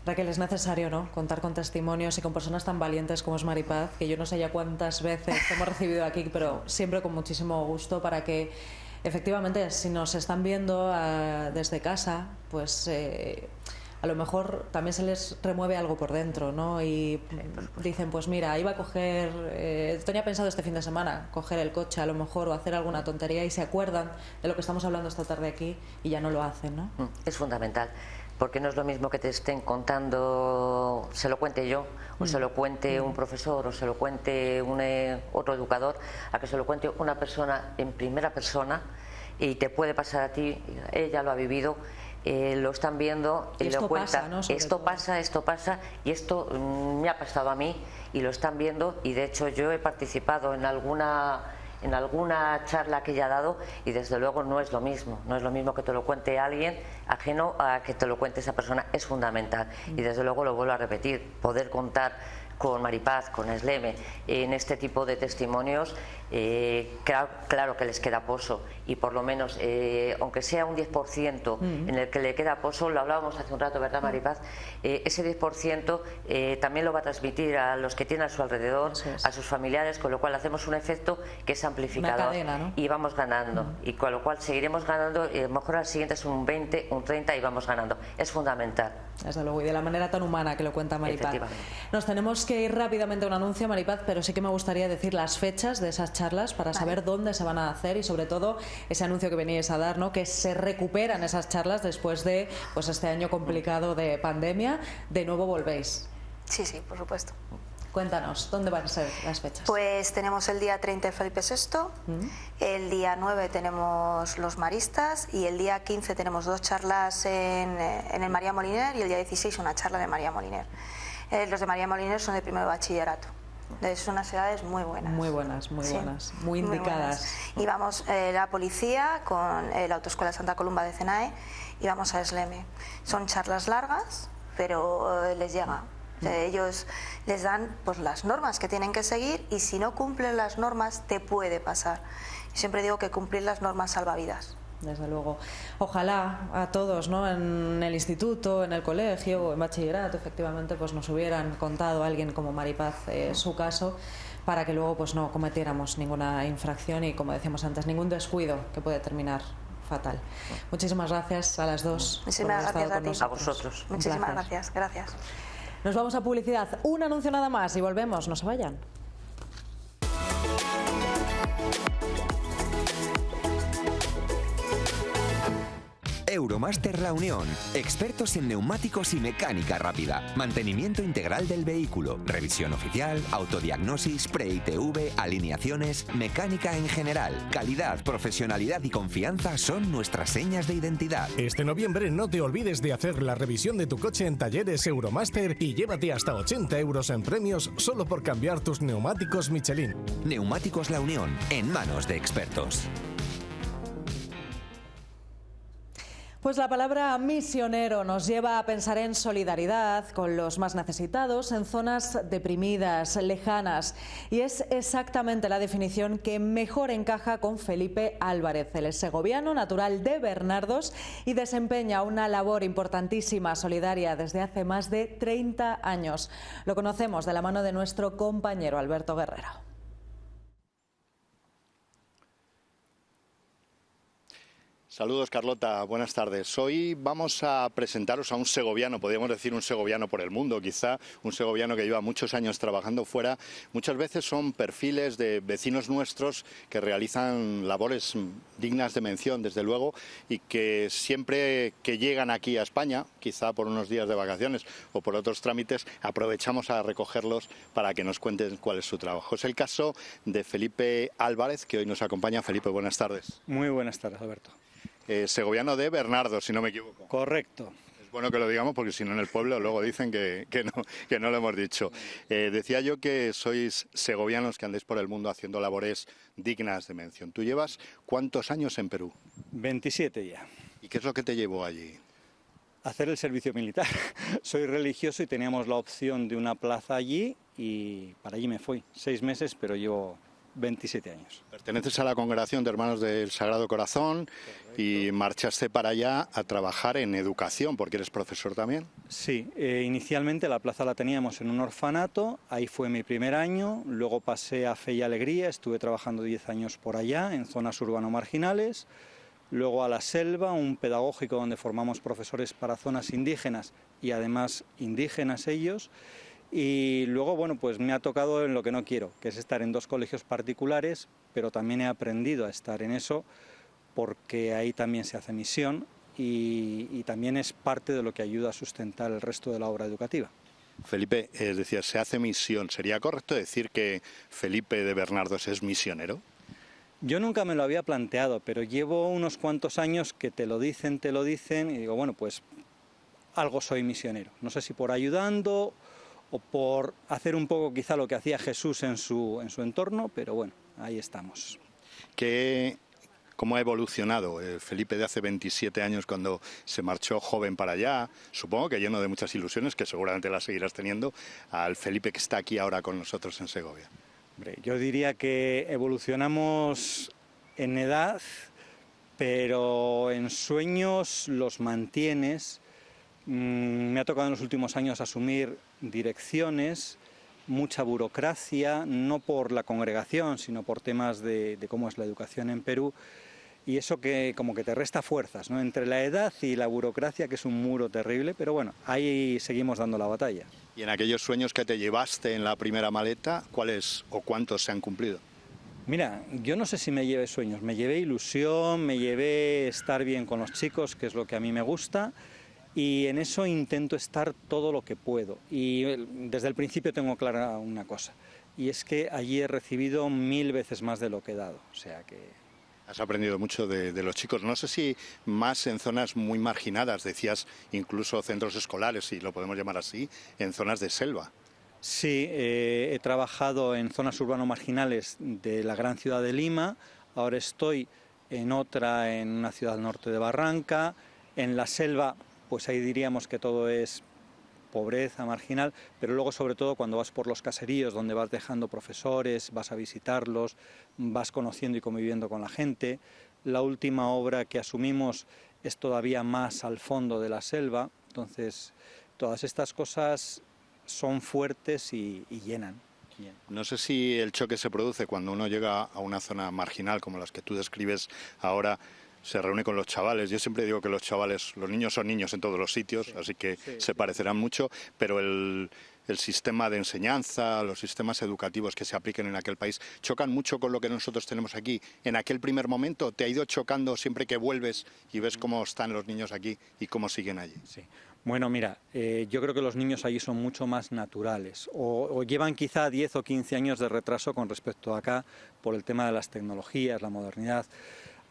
Raquel, es necesario, ¿no?, contar con testimonios y con personas tan valientes como es Maripaz, que yo no sé ya cuántas veces hemos recibido aquí, pero siempre con muchísimo gusto, para que efectivamente, si nos están viendo desde casa, pues a lo mejor también se les remueve algo por dentro, ¿no? Y dicen, pues mira, iba a coger, tenía pensado este fin de semana coger el coche a lo mejor o hacer alguna tontería, y se acuerdan de lo que estamos hablando esta tarde aquí y ya no lo hacen, ¿no? Es fundamental, porque no es lo mismo que te estén contando, se lo cuente yo, o se lo cuente un profesor, o se lo cuente otro educador, a que se lo cuente una persona en primera persona, y te puede pasar a ti, ella lo ha vivido, lo están viendo y lo cuentan, ¿no? Esto pasa, y esto me ha pasado a mí, y lo están viendo. Y de hecho yo he participado en alguna charla que ella ha dado, y desde luego no es lo mismo que te lo cuente alguien ajeno a que te lo cuente esa persona. Es fundamental, y desde luego lo vuelvo a repetir, poder contar con Maripaz, con Esleme, en este tipo de testimonios, claro que les queda pozo, y por lo menos, aunque sea un 10% en el que le queda pozo, lo hablábamos hace un rato, ¿verdad, Maripaz? Ese 10% también lo va a transmitir a los que tienen a su alrededor, a sus familiares, con lo cual hacemos un efecto que es amplificador. Una cadena, ¿no? Y vamos ganando, y con lo cual seguiremos ganando, y a lo mejor al siguiente es un 20, un 30 y vamos ganando. Es fundamental. Desde luego, y de la manera tan humana que lo cuenta Maripaz. Nos tenemos que ir rápidamente a un anuncio, Maripaz, pero sí que me gustaría decir las fechas de esas charlas para saber dónde se van a hacer, y sobre todo ese anuncio que veníais a dar, ¿no?, que se recuperan esas charlas después de este año complicado de pandemia. De nuevo volvéis. Sí, por supuesto. Cuéntanos, ¿dónde van a ser las fechas? Pues tenemos el día 30 el Felipe VI, el día 9 tenemos los maristas, y el día 15 tenemos 2 charlas en el María Moliner, y el día 16 una charla en el María Moliner. Los de María Moliner son de primero de bachillerato. Son unas edades muy buenas. Muy buenas, muy indicadas. Y vamos la policía con la Autoescuela Santa Columba de Cenae, y vamos a Esleme. Son charlas largas, pero les llega. Ellos les dan pues las normas que tienen que seguir, y si no cumplen las normas te puede pasar. Yo siempre digo que cumplir las normas salva vidas. Desde luego. Ojalá a todos, ¿no?, en el instituto, en el colegio o en bachillerato, efectivamente, pues nos hubieran contado a alguien como Maripaz su caso, para que luego pues no cometiéramos ninguna infracción y, como decíamos antes, ningún descuido que puede terminar fatal. Muchísimas gracias a las dos. Muchísimas gracias a vosotros. Muchísimas gracias. Nos vamos a publicidad. Un anuncio nada más y volvemos. No se vayan. Euromaster La Unión, expertos en neumáticos y mecánica rápida, mantenimiento integral del vehículo, revisión oficial, autodiagnosis, pre-ITV, alineaciones, mecánica en general. Calidad, profesionalidad y confianza son nuestras señas de identidad. Este noviembre no te olvides de hacer la revisión de tu coche en Talleres Euromaster y llévate hasta 80 euros en premios solo por cambiar tus neumáticos Michelin. Neumáticos La Unión, en manos de expertos. Pues la palabra misionero nos lleva a pensar en solidaridad con los más necesitados en zonas deprimidas, lejanas. Y es exactamente la definición que mejor encaja con Felipe Álvarez. Él es segoviano, natural de Bernardos y desempeña una labor importantísima, solidaria, desde hace más de 30 años. Lo conocemos de la mano de nuestro compañero Alberto Guerrero. Saludos, Carlota, buenas tardes. Hoy vamos a presentaros a un segoviano, podríamos decir un segoviano por el mundo, quizá un segoviano que lleva muchos años trabajando fuera. Muchas veces son perfiles de vecinos nuestros que realizan labores dignas de mención, desde luego, y que siempre que llegan aquí a España, quizá por unos días de vacaciones o por otros trámites, aprovechamos a recogerlos para que nos cuenten cuál es su trabajo. Es el caso de Felipe Álvarez, que hoy nos acompaña. Felipe, buenas tardes. Muy buenas tardes, Alberto. Segoviano de Bernardos, si no me equivoco. Correcto. Es bueno que lo digamos porque si no en el pueblo luego dicen que no lo hemos dicho. Decía yo que sois segovianos que andéis por el mundo haciendo labores dignas de mención. ¿Tú llevas cuántos años en Perú? 27 ya. ¿Y qué es lo que te llevó allí? Hacer el servicio militar. Soy religioso y teníamos la opción de una plaza allí y para allí me fui. 6 meses, pero llevo 27 años. Perteneces a la Congregación de Hermanos del Sagrado Corazón. Correcto. Y marchaste para allá a trabajar en educación, porque eres profesor también. Sí, inicialmente la plaza la teníamos en un orfanato, ahí fue mi primer año, luego pasé a Fe y Alegría, estuve trabajando 10 años por allá, en zonas urbano-marginales, luego a La Selva, un pedagógico donde formamos profesores para zonas indígenas y además indígenas ellos. Y luego, bueno, pues me ha tocado en lo que no quiero, que es estar en 2 colegios particulares, pero también he aprendido a estar en eso porque ahí también se hace misión y también es parte de lo que ayuda a sustentar el resto de la obra educativa. Felipe, decía, se hace misión. ¿Sería correcto decir que Felipe de Bernardos es misionero? Yo nunca me lo había planteado, pero llevo unos cuantos años que te lo dicen y digo, bueno, pues algo soy misionero. No sé si por ayudando o por hacer un poco quizá lo que hacía Jesús en su entorno, pero bueno, ahí estamos. ¿Cómo ha evolucionado Felipe de hace 27 años cuando se marchó joven para allá? Supongo que lleno de muchas ilusiones, que seguramente las seguirás teniendo, al Felipe que está aquí ahora con nosotros en Segovia. Hombre, yo diría que evolucionamos en edad, pero en sueños los mantienes. Me ha tocado en los últimos años asumir direcciones, mucha burocracia, no por la congregación, sino por temas de cómo es la educación en Perú, y eso que como que te resta fuerzas, ¿no? Entre la edad y la burocracia, que es un muro terrible, pero bueno, ahí seguimos dando la batalla. Y en aquellos sueños que te llevaste en la primera maleta, ¿cuáles o cuántos se han cumplido? Mira, yo no sé si me llevé sueños, me llevé ilusión, me llevé estar bien con los chicos, que es lo que a mí me gusta, y en eso intento estar todo lo que puedo. Y desde el principio tengo clara una cosa, y es que allí he recibido 1000 veces más de lo que he dado. O sea que... Has aprendido mucho de los chicos. No sé si más en zonas muy marginadas, decías incluso centros escolares, si lo podemos llamar así, en zonas de selva. Sí, he trabajado en zonas urbano-marginales de la gran ciudad de Lima, ahora estoy en otra, en una ciudad al norte de Barranca, en la selva. Pues ahí diríamos que todo es pobreza marginal, pero luego sobre todo cuando vas por los caseríos donde vas dejando profesores, vas a visitarlos, vas conociendo y conviviendo con la gente. La última obra que asumimos es todavía más al fondo de la selva, entonces todas estas cosas son fuertes y llenan. No sé si el choque se produce cuando uno llega a una zona marginal como las que tú describes ahora, se reúne con los chavales. Yo siempre digo que los niños son niños en todos los sitios, sí, así que se parecerán mucho, pero el sistema de enseñanza, los sistemas educativos que se apliquen en aquel país, chocan mucho con lo que nosotros tenemos aquí. ¿En aquel primer momento te ha ido chocando siempre que vuelves y ves cómo están los niños aquí y cómo siguen allí? Sí. Bueno, mira, yo creo que los niños allí son mucho más naturales o llevan quizá 10 o 15 años de retraso con respecto a acá por el tema de las tecnologías, la modernidad.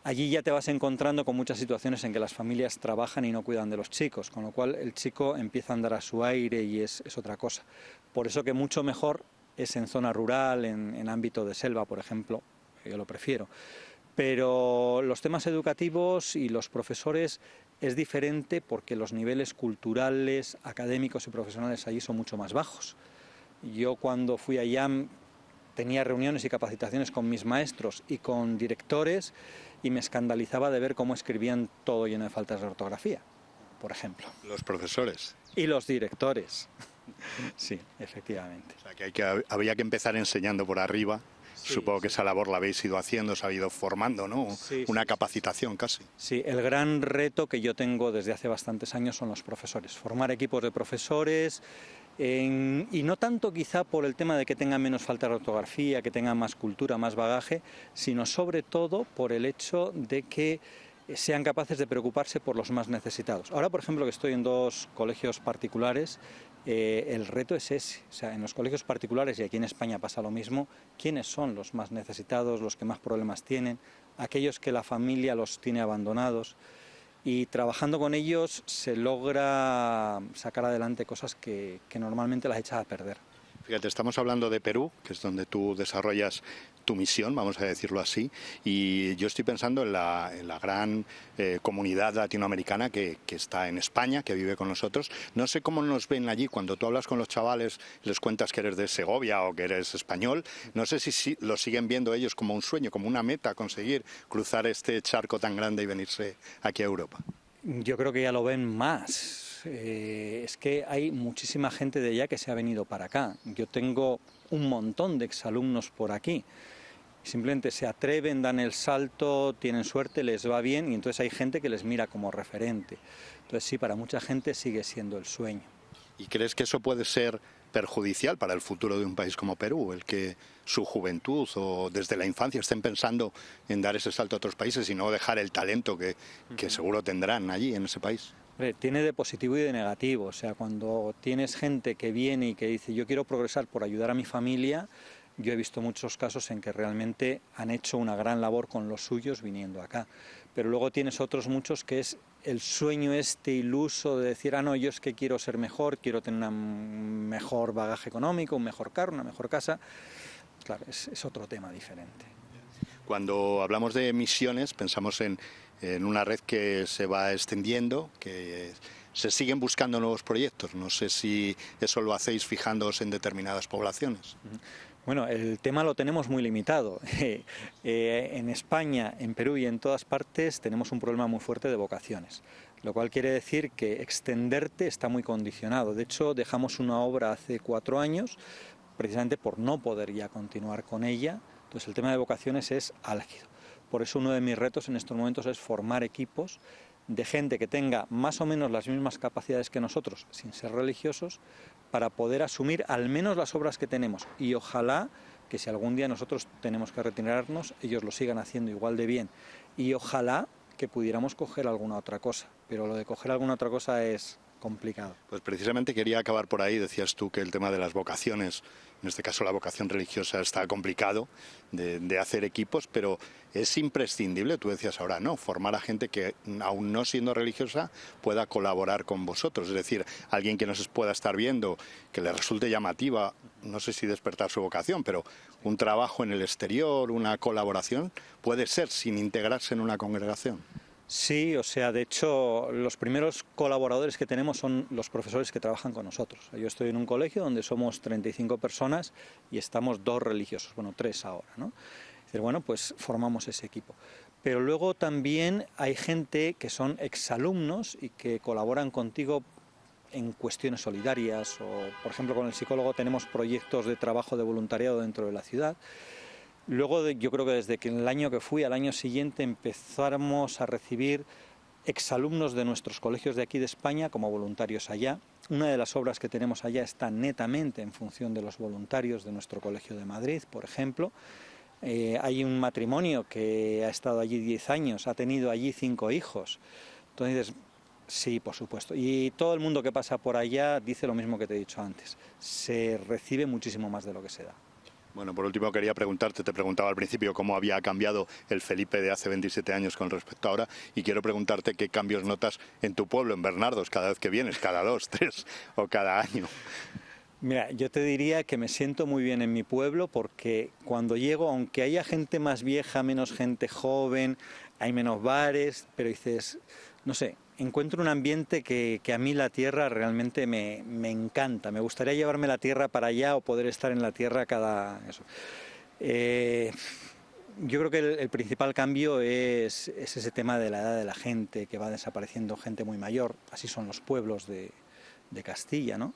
Allí ya te vas encontrando con muchas situaciones en que las familias trabajan y no cuidan de los chicos, con lo cual el chico empieza a andar a su aire y es otra cosa. Por eso que mucho mejor es en zona rural, en ámbito de selva, por ejemplo, yo lo prefiero. Pero los temas educativos y los profesores es diferente porque los niveles culturales, académicos y profesionales allí son mucho más bajos. Yo cuando fui allá tenía reuniones y capacitaciones con mis maestros y con directores y me escandalizaba de ver cómo escribían todo lleno de faltas de ortografía, por ejemplo. Los profesores. Y los directores. Sí, efectivamente. O sea, que habría que empezar enseñando por arriba. Sí, supongo que esa labor la habéis ido haciendo, os habéis ido formando, ¿no? Sí, una capacitación casi. Sí, el gran reto que yo tengo desde hace bastantes años son los profesores. Formar equipos de profesores, y no tanto quizá por el tema de que tengan menos falta de ortografía, que tengan más cultura, más bagaje, sino sobre todo por el hecho de que sean capaces de preocuparse por los más necesitados. Ahora, por ejemplo, que estoy en 2 colegios particulares, el reto es ese. O sea, en los colegios particulares, y aquí en España pasa lo mismo, ¿quiénes son los más necesitados, los que más problemas tienen, aquellos que la familia los tiene abandonados? Y trabajando con ellos se logra sacar adelante cosas que normalmente las echas a perder. Fíjate, estamos hablando de Perú, que es donde tú desarrollas tu misión, vamos a decirlo así, y yo estoy pensando en la gran comunidad latinoamericana que está en España, que vive con nosotros. No sé cómo nos ven allí cuando tú hablas con los chavales, les cuentas que eres de Segovia o que eres español. No sé si lo siguen viendo ellos como un sueño, como una meta, conseguir cruzar este charco tan grande y venirse aquí a Europa. Yo creo que ya lo ven más. Es que hay muchísima gente de allá que se ha venido para acá. Yo tengo un montón de exalumnos por aquí. Simplemente se atreven, dan el salto, tienen suerte, les va bien y entonces hay gente que les mira como referente. Entonces sí, para mucha gente sigue siendo el sueño. ¿Y crees que eso puede ser perjudicial para el futuro de un país como Perú, el que su juventud o desde la infancia estén pensando en dar ese salto a otros países y no dejar el talento que seguro tendrán allí en ese país? Tiene de positivo y de negativo. O sea, cuando tienes gente que viene y que dice yo quiero progresar por ayudar a mi familia, yo he visto muchos casos en que realmente han hecho una gran labor con los suyos viniendo acá. Pero luego tienes otros muchos que es el sueño este iluso de decir, no, yo es que quiero ser mejor, quiero tener un mejor bagaje económico, un mejor carro, una mejor casa. Claro, es otro tema diferente. Cuando hablamos de misiones, pensamos en una red que se va extendiendo, que se siguen buscando nuevos proyectos. No sé si eso lo hacéis fijándoos en determinadas poblaciones. Bueno, el tema lo tenemos muy limitado. En España, en Perú y en todas partes tenemos un problema muy fuerte de vocaciones, lo cual quiere decir que extenderte está muy condicionado. De hecho, dejamos una obra hace 4 años precisamente por no poder ya continuar con ella. Entonces el tema de vocaciones es álgido. Por eso uno de mis retos en estos momentos es formar equipos de gente que tenga más o menos las mismas capacidades que nosotros, sin ser religiosos, para poder asumir al menos las obras que tenemos. Y ojalá que si algún día nosotros tenemos que retirarnos, ellos lo sigan haciendo igual de bien. Y ojalá que pudiéramos coger alguna otra cosa. Pero lo de coger alguna otra cosa es complicado. Pues precisamente quería acabar por ahí. Decías tú que el tema de las vocaciones, en este caso la vocación religiosa, está complicado de hacer equipos, pero es imprescindible, tú decías ahora, no, formar a gente que, aún no siendo religiosa, pueda colaborar con vosotros. Es decir, alguien que nos pueda estar viendo, que le resulte llamativa, no sé si despertar su vocación, pero un trabajo en el exterior, una colaboración, puede ser sin integrarse en una congregación. Sí, o sea, de hecho, los primeros colaboradores que tenemos son los profesores que trabajan con nosotros. Yo estoy en un colegio donde somos 35 personas y estamos 2 religiosos, bueno, 3 ahora, ¿no? Es decir, bueno, pues formamos ese equipo. Pero luego también hay gente que son exalumnos y que colaboran contigo en cuestiones solidarias o, por ejemplo, con el psicólogo tenemos proyectos de trabajo de voluntariado dentro de la ciudad. Luego yo creo que desde que el año que fui al año siguiente empezamos a recibir exalumnos de nuestros colegios de aquí de España como voluntarios allá. Una de las obras que tenemos allá está netamente en función de los voluntarios de nuestro colegio de Madrid, por ejemplo. Hay un matrimonio que ha estado allí 10 años, ha tenido allí 5 hijos. Entonces, sí, por supuesto. Y todo el mundo que pasa por allá dice lo mismo que te he dicho antes. Se recibe muchísimo más de lo que se da. Bueno, por último quería preguntarte, te preguntaba al principio cómo había cambiado el Felipe de hace 27 años con respecto a ahora, y quiero preguntarte qué cambios notas en tu pueblo, en Bernardos, cada vez que vienes, cada 2, 3 o cada año. Mira, yo te diría que me siento muy bien en mi pueblo porque cuando llego, aunque haya gente más vieja, menos gente joven, hay menos bares, pero dices, no sé, encuentro un ambiente que a mí la tierra realmente me encanta. Me gustaría llevarme la tierra para allá o poder estar en la tierra cada... Eso. Yo creo que el principal cambio es ese tema de la edad de la gente, que va desapareciendo gente muy mayor. Así son los pueblos de Castilla, ¿no?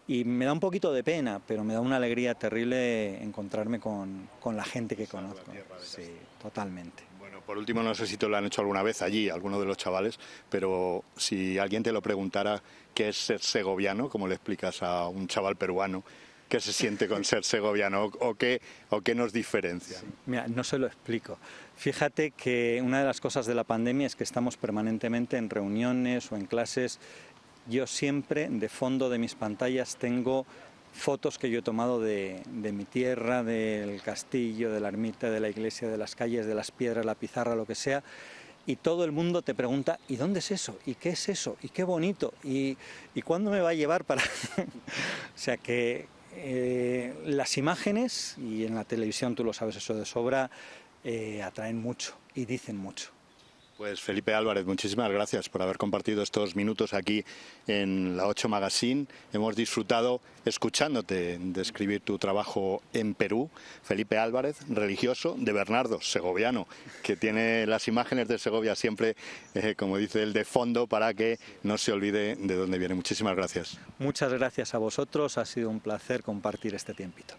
Y me da un poquito de pena, pero me da una alegría terrible encontrarme con la gente que conozco. Sí, totalmente. Bueno, por último, no sé si te lo han hecho alguna vez allí, alguno de los chavales, pero si alguien te lo preguntara qué es ser segoviano, ¿cómo le explicas a un chaval peruano qué se siente con ser segoviano o qué nos diferencia? Sí. Mira, no se lo explico. Fíjate que una de las cosas de la pandemia es que estamos permanentemente en reuniones o en clases. Yo siempre, de fondo de mis pantallas, tengo fotos que yo he tomado de mi tierra, del castillo, de la ermita, de la iglesia, de las calles, de las piedras, la pizarra, lo que sea, y todo el mundo te pregunta, ¿y dónde es eso? ¿Y qué es eso? ¿Y qué bonito? ¿Y cuándo me va a llevar para...? O sea que las imágenes, y en la televisión tú lo sabes eso de sobra, atraen mucho y dicen mucho. Pues Felipe Álvarez, muchísimas gracias por haber compartido estos minutos aquí en La 8 Magazine. Hemos disfrutado escuchándote describir tu trabajo en Perú. Felipe Álvarez, religioso de Bernardo, segoviano, que tiene las imágenes de Segovia siempre, como dice él, de fondo para que no se olvide de dónde viene. Muchísimas gracias. Muchas gracias a vosotros, ha sido un placer compartir este tiempito.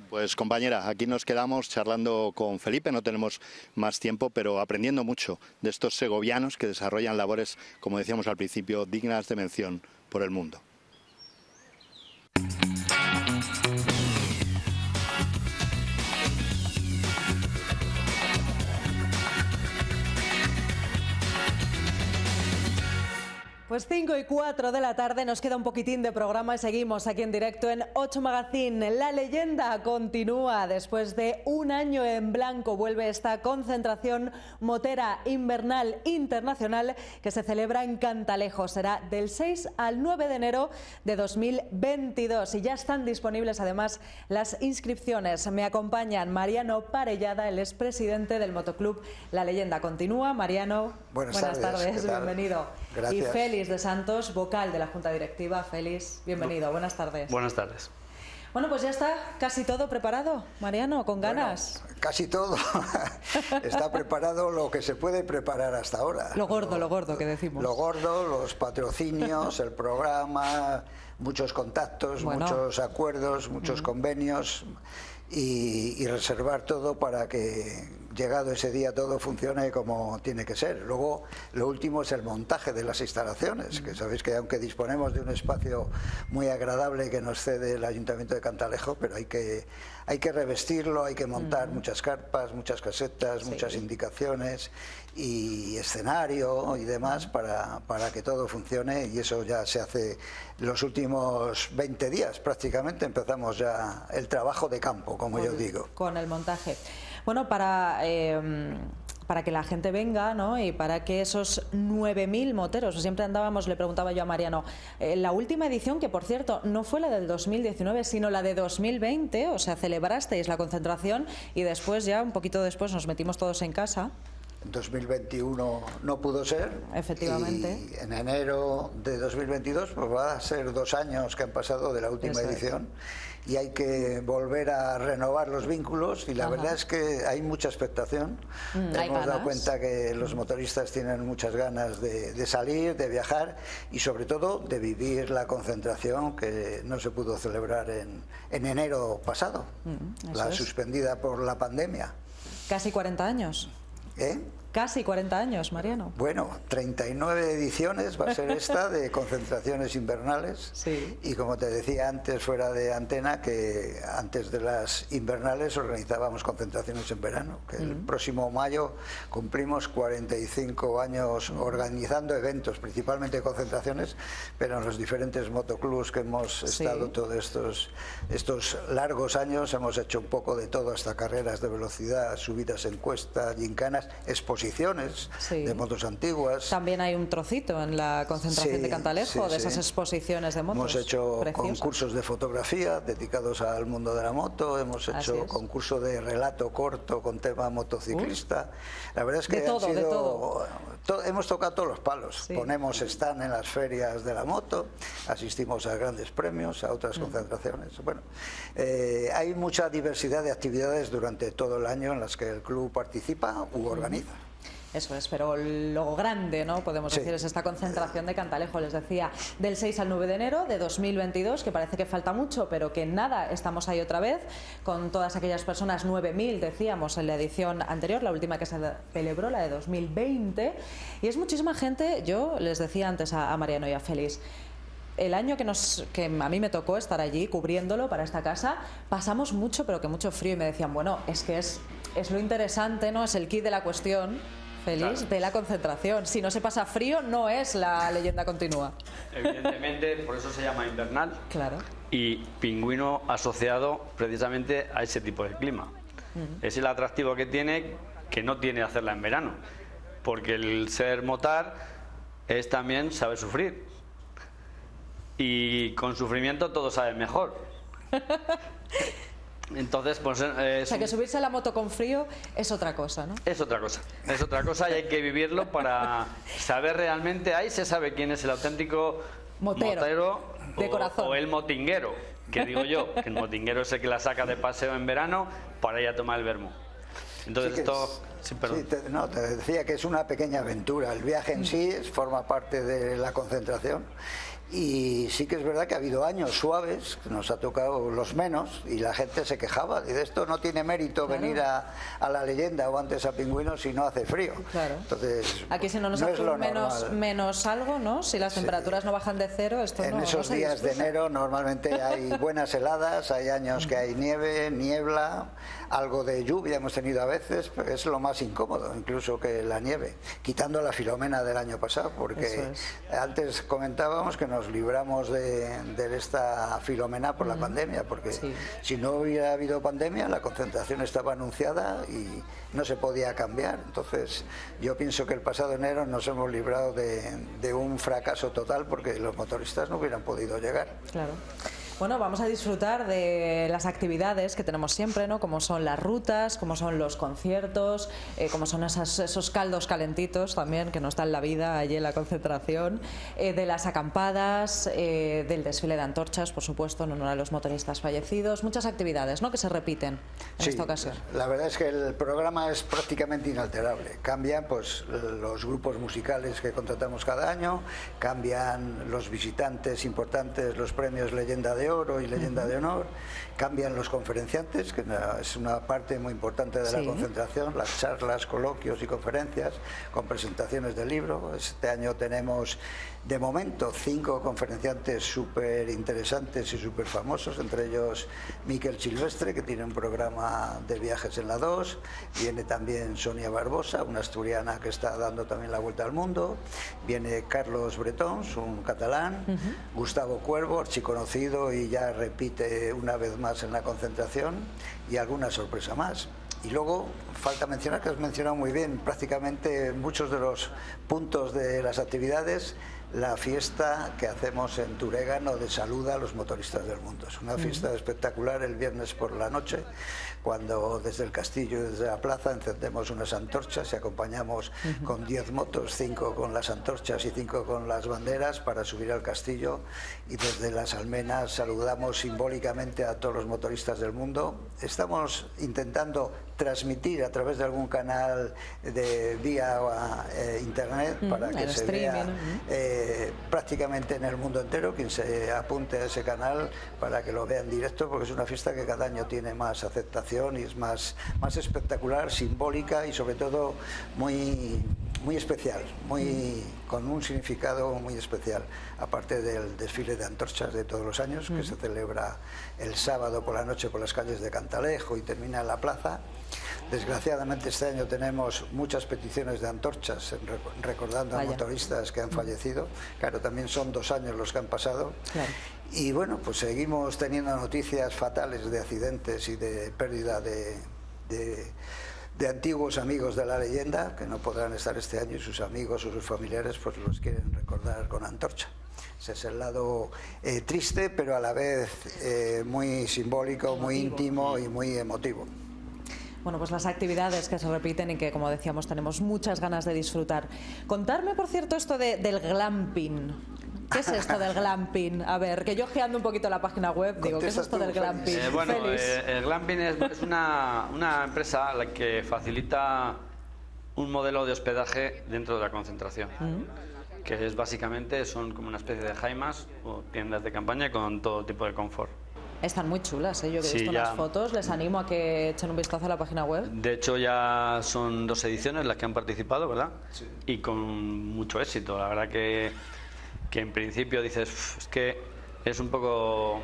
Pues compañera, aquí nos quedamos charlando con Felipe, no tenemos más tiempo, pero aprendiendo mucho de estos segovianos que desarrollan labores, como decíamos al principio, dignas de mención por el mundo. Pues 5:04 de la tarde, nos queda un poquitín de programa y seguimos aquí en directo en 8 Magazine. La leyenda continúa. Después de un año en blanco vuelve esta concentración motera invernal internacional que se celebra en Cantalejo. Será del 6 al 9 de enero de 2022 y ya están disponibles además las inscripciones. Me acompañan Mariano Parellada, el expresidente del motoclub La Leyenda Continúa. Mariano, buenas tardes, bienvenido. Gracias. Y Félix de Santos, vocal de la Junta Directiva. Félix, bienvenido, buenas tardes. Buenas tardes. Bueno, pues ya está casi todo preparado, Mariano, con ganas. Bueno, casi todo. Está preparado lo que se puede preparar hasta ahora. Lo gordo que decimos. Lo gordo, los patrocinios, el programa, muchos contactos, muchos acuerdos, muchos convenios y reservar todo para que llegado ese día todo funcione como tiene que ser. Luego, lo último es el montaje de las instalaciones, que sabéis que aunque disponemos de un espacio muy agradable que nos cede el Ayuntamiento de Cantalejo, pero hay que revestirlo, hay que montar muchas carpas, muchas casetas, muchas indicaciones y escenario y demás para que todo funcione, y eso ya se hace los últimos 20 días prácticamente. Empezamos ya el trabajo de campo, como yo digo. Con el montaje. Bueno, para que la gente venga, ¿no? Y para que esos 9.000 moteros, siempre andábamos, le preguntaba yo a Mariano, la última edición, que por cierto no fue la del 2019, sino la de 2020, o sea, celebrasteis la concentración y después ya, un poquito después, nos metimos todos en casa. 2021 no pudo ser. Efectivamente. Y en enero de 2022 pues va a ser 2 años que han pasado de la última edición. Y hay que volver a renovar los vínculos y la verdad es que hay mucha expectación. Hemos dado cuenta que los motoristas tienen muchas ganas de salir, de viajar y sobre todo de vivir la concentración que no se pudo celebrar en enero pasado, la suspendida por la pandemia. Casi 40 años. Casi 40 años, Mariano. Bueno, 39 ediciones va a ser esta de concentraciones invernales. Sí. Y como te decía antes, fuera de antena, que antes de las invernales organizábamos concentraciones en verano. Que el próximo mayo cumplimos 45 años organizando eventos, principalmente concentraciones, pero en los diferentes motoclubs que hemos estado todos estos largos años hemos hecho un poco de todo, hasta carreras de velocidad, subidas en cuesta, gincanas, exposiciones exposiciones de motos antiguas. También hay un trocito en la concentración de Cantalejo de esas exposiciones de motos. Hemos hecho preciosas. concursos de fotografía dedicados al mundo de la moto, hemos hecho concurso de relato corto con tema motociclista. La verdad es que hemos tocado todos los palos. Ponemos stand en las ferias de la moto, asistimos a grandes premios, a otras concentraciones. Bueno, hay mucha diversidad de actividades durante todo el año en las que el club participa u organiza. Eso es, pero lo grande, ¿no? Podemos decir, es esta concentración de Cantalejo, les decía, del 6 al 9 de enero de 2022, que parece que falta mucho, pero que nada, estamos ahí otra vez, con todas aquellas personas, 9.000, decíamos, en la edición anterior, la última que se celebró, la de 2020, y es muchísima gente. Yo les decía antes a Mariano y a Félix, el año que a mí me tocó estar allí cubriéndolo para esta casa, pasamos mucho, pero que mucho frío, y me decían, bueno, es que es lo interesante, ¿no? Es el kit de la cuestión, Félix, de la concentración. Si no se pasa frío, no es la leyenda continua. Evidentemente, por eso se llama invernal. Claro. Y pingüino asociado precisamente a ese tipo de clima. Es el atractivo que tiene, que no tiene hacerla en verano. Porque el ser motar es también saber sufrir. Y con sufrimiento todo sabe mejor. Entonces, pues o sea, que subirse a la moto con frío es otra cosa, ¿no? Es otra cosa y hay que vivirlo para saber realmente. Ahí se sabe quién es el auténtico motero de corazón. O el motinguero, que digo yo, que el motinguero es el que la saca de paseo en verano para ir a tomar el vermú. Entonces esto... te decía que es una pequeña aventura. El viaje en sí forma parte de la concentración. Y sí que es verdad que ha habido años suaves, que nos ha tocado los menos, y la gente se quejaba. Y de esto no tiene mérito venir a la leyenda o antes a Pingüino si no hace frío. Claro. Entonces, aquí si no nos hace menos algo, ¿no? Si las temperaturas no bajan de cero, esto en esos días de enero normalmente hay buenas heladas, hay años que hay nieve, niebla, algo de lluvia hemos tenido a veces, pero es lo más incómodo, incluso que la nieve, quitando la Filomena del año pasado, porque antes comentábamos que nos libramos de esta Filomena por la pandemia, porque si no hubiera habido pandemia, la concentración estaba anunciada y no se podía cambiar. Entonces yo pienso que el pasado enero nos hemos librado de un fracaso total, porque los motoristas no hubieran podido llegar. Claro. Bueno, vamos a disfrutar de las actividades que tenemos siempre, ¿no? Como son las rutas, como son los conciertos, como son esos caldos calentitos también que nos dan la vida allí en la concentración, de las acampadas, del desfile de antorchas, por supuesto, en honor a los motoristas fallecidos. Muchas actividades, ¿no?, que se repiten en esta ocasión. La verdad es que el programa es prácticamente inalterable. Cambian pues los grupos musicales que contratamos cada año, cambian los visitantes importantes, los premios Leyenda de Oro y Leyenda de Honor, cambian los conferenciantes, que es una parte muy importante de la concentración, las charlas, coloquios y conferencias con presentaciones del libro. Este año tenemos de momento 5 conferenciantes súper interesantes y súper famosos, entre ellos Miquel Silvestre, que tiene un programa de viajes en la 2, viene también Sonia Barbosa, una asturiana que está dando también la vuelta al mundo, viene Carlos Bretons, un catalán, Gustavo Cuervo, archiconocido y ya repite una vez más en la concentración, y alguna sorpresa más. Y luego falta mencionar, que has mencionado muy bien prácticamente muchos de los puntos de las actividades, la fiesta que hacemos en Turégano de Saluda a los motoristas del mundo. Es una fiesta espectacular el viernes por la noche, cuando desde el castillo y desde la plaza encendemos unas antorchas y acompañamos con 10 motos, 5 con las antorchas y 5 con las banderas, para subir al castillo, y desde las almenas saludamos simbólicamente a todos los motoristas del mundo. Estamos intentando transmitir a través de algún canal de vía internet para que se vea prácticamente en el mundo entero. Quien se apunte a ese canal para que lo vea en directo, porque es una fiesta que cada año tiene más aceptación y es más espectacular, simbólica y sobre todo muy especial, con un significado muy especial, aparte del desfile de antorchas de todos los años, que se celebra el sábado por la noche por las calles de Cantalejo y termina en la plaza. Desgraciadamente este año tenemos muchas peticiones de antorchas recordando a motoristas que han fallecido. Claro, también son 2 años los que han pasado. Y bueno, pues seguimos teniendo noticias fatales de accidentes y de pérdida de de antiguos amigos de la leyenda, que no podrán estar este año, y sus amigos o sus familiares pues los quieren recordar con antorcha. Ese es el lado triste, pero a la vez muy simbólico, muy íntimo y muy emotivo. Bueno, pues las actividades que se repiten y que, como decíamos, tenemos muchas ganas de disfrutar. Contarme, por cierto, esto del glamping. ¿Qué es esto del glamping? A ver, que yo ojeando un poquito la página web, digo, ¿qué es esto del glamping? Bueno, el glamping es una empresa a la que facilita un modelo de hospedaje dentro de la concentración. Que es básicamente, son como una especie de jaimas o tiendas de campaña con todo tipo de confort. Están muy chulas, yo que he visto ya. las fotos, les animo a que echen un vistazo a la página web. De hecho ya son 2 ediciones las que han participado, ¿verdad? Sí. Y con mucho éxito, la verdad que en principio dices, es que es un poco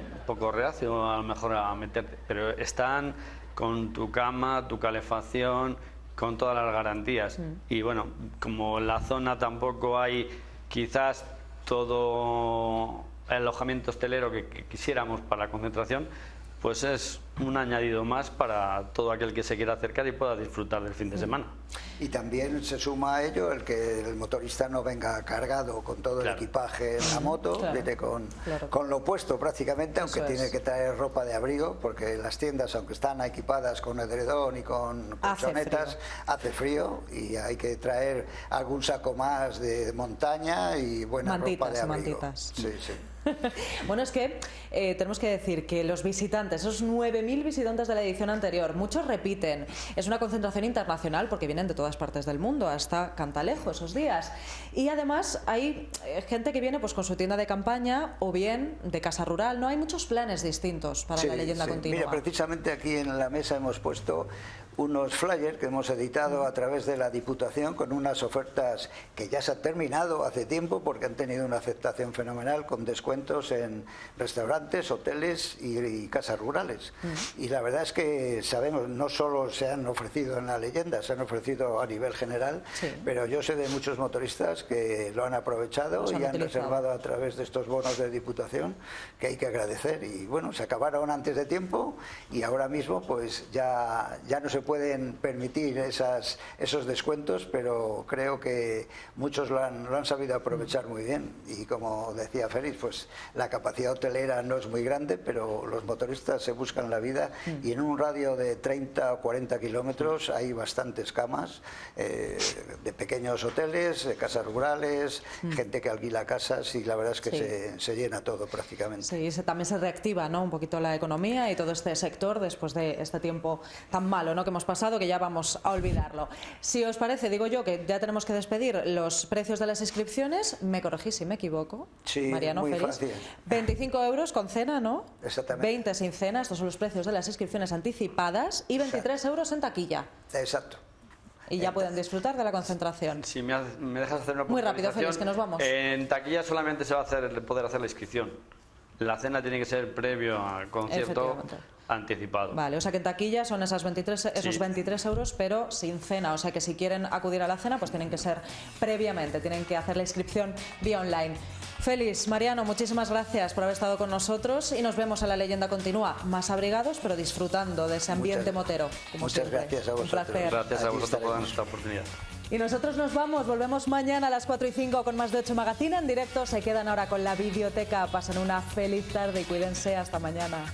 reacio a lo mejor a meterte, pero están con tu cama, tu calefacción, con todas las garantías. Y bueno, como en la zona tampoco hay quizás todo el alojamiento hostelero que quisiéramos para la concentración, pues es un añadido más para todo aquel que se quiera acercar y pueda disfrutar del fin de semana. Y también se suma a ello el que el motorista no venga cargado con todo el equipaje en la moto, viene con lo puesto prácticamente, aunque tiene que traer ropa de abrigo, porque las tiendas, aunque están equipadas con edredón y con colchonetas, hace frío y hay que traer algún saco más de montaña y buena ropa de abrigo. Sí, sí. Bueno, es que tenemos que decir que los visitantes, esos 9.000 visitantes de la edición anterior, muchos repiten. Es una concentración internacional porque vienen de todas partes del mundo, hasta Cantalejo esos días. Y además hay gente que viene pues con su tienda de campaña o bien de casa rural. No hay muchos planes distintos para la leyenda continua. Mira, precisamente aquí en la mesa hemos puesto unos flyers que hemos editado a través de la Diputación con unas ofertas que ya se han terminado hace tiempo porque han tenido una aceptación fenomenal con descuentos en restaurantes, hoteles y casas rurales. Y la verdad es que sabemos, no solo se han ofrecido en la leyenda, se han ofrecido a nivel general, pero yo sé de muchos motoristas que lo han aprovechado y han reservado a través de estos bonos de Diputación, que hay que agradecer. Y bueno, se acabaron antes de tiempo y ahora mismo pues ya no se pueden permitir esos descuentos, pero creo que muchos lo han sabido aprovechar muy bien. Y como decía Félix, pues la capacidad hotelera no es muy grande, pero los motoristas se buscan la vida y en un radio de 30 o 40 kilómetros hay bastantes camas de pequeños hoteles, de casas rurales, gente que alquila casas y la verdad es que se llena todo prácticamente. Sí, también se reactiva, ¿no?, un poquito la economía y todo este sector después de este tiempo tan malo, ¿no?, que hemos pasado, que ya vamos a olvidarlo. Si os parece, digo yo que ya tenemos que despedir los precios de las inscripciones. Me corregís si me equivoco. Sí, Mariano, muy Félix. fácil. 25 euros con cena, ¿no? Exactamente. 20 sin cena, estos son los precios de las inscripciones anticipadas, y 23 euros en taquilla. Exacto. Y ya pueden disfrutar de la concentración. Si me dejas hacer una Muy rápido, Félix, que nos vamos. En taquilla solamente se va a poder hacer la inscripción. La cena tiene que ser previo al concierto anticipado. Vale, o sea que en taquilla son esos 23 euros, pero sin cena. O sea que si quieren acudir a la cena, pues tienen que ser previamente, tienen que hacer la inscripción vía online. Félix, Mariano, muchísimas gracias por haber estado con nosotros y nos vemos en La Leyenda Continúa, más abrigados, pero disfrutando de ese ambiente motero. Muchas gracias a vosotros. Un placer. Gracias a vosotros por darnos esta oportunidad. Y nosotros nos vamos, volvemos mañana a las 4:05 con más de 8 Magazine en directo. Se quedan ahora con la videoteca. Pasen una feliz tarde y cuídense. Hasta mañana.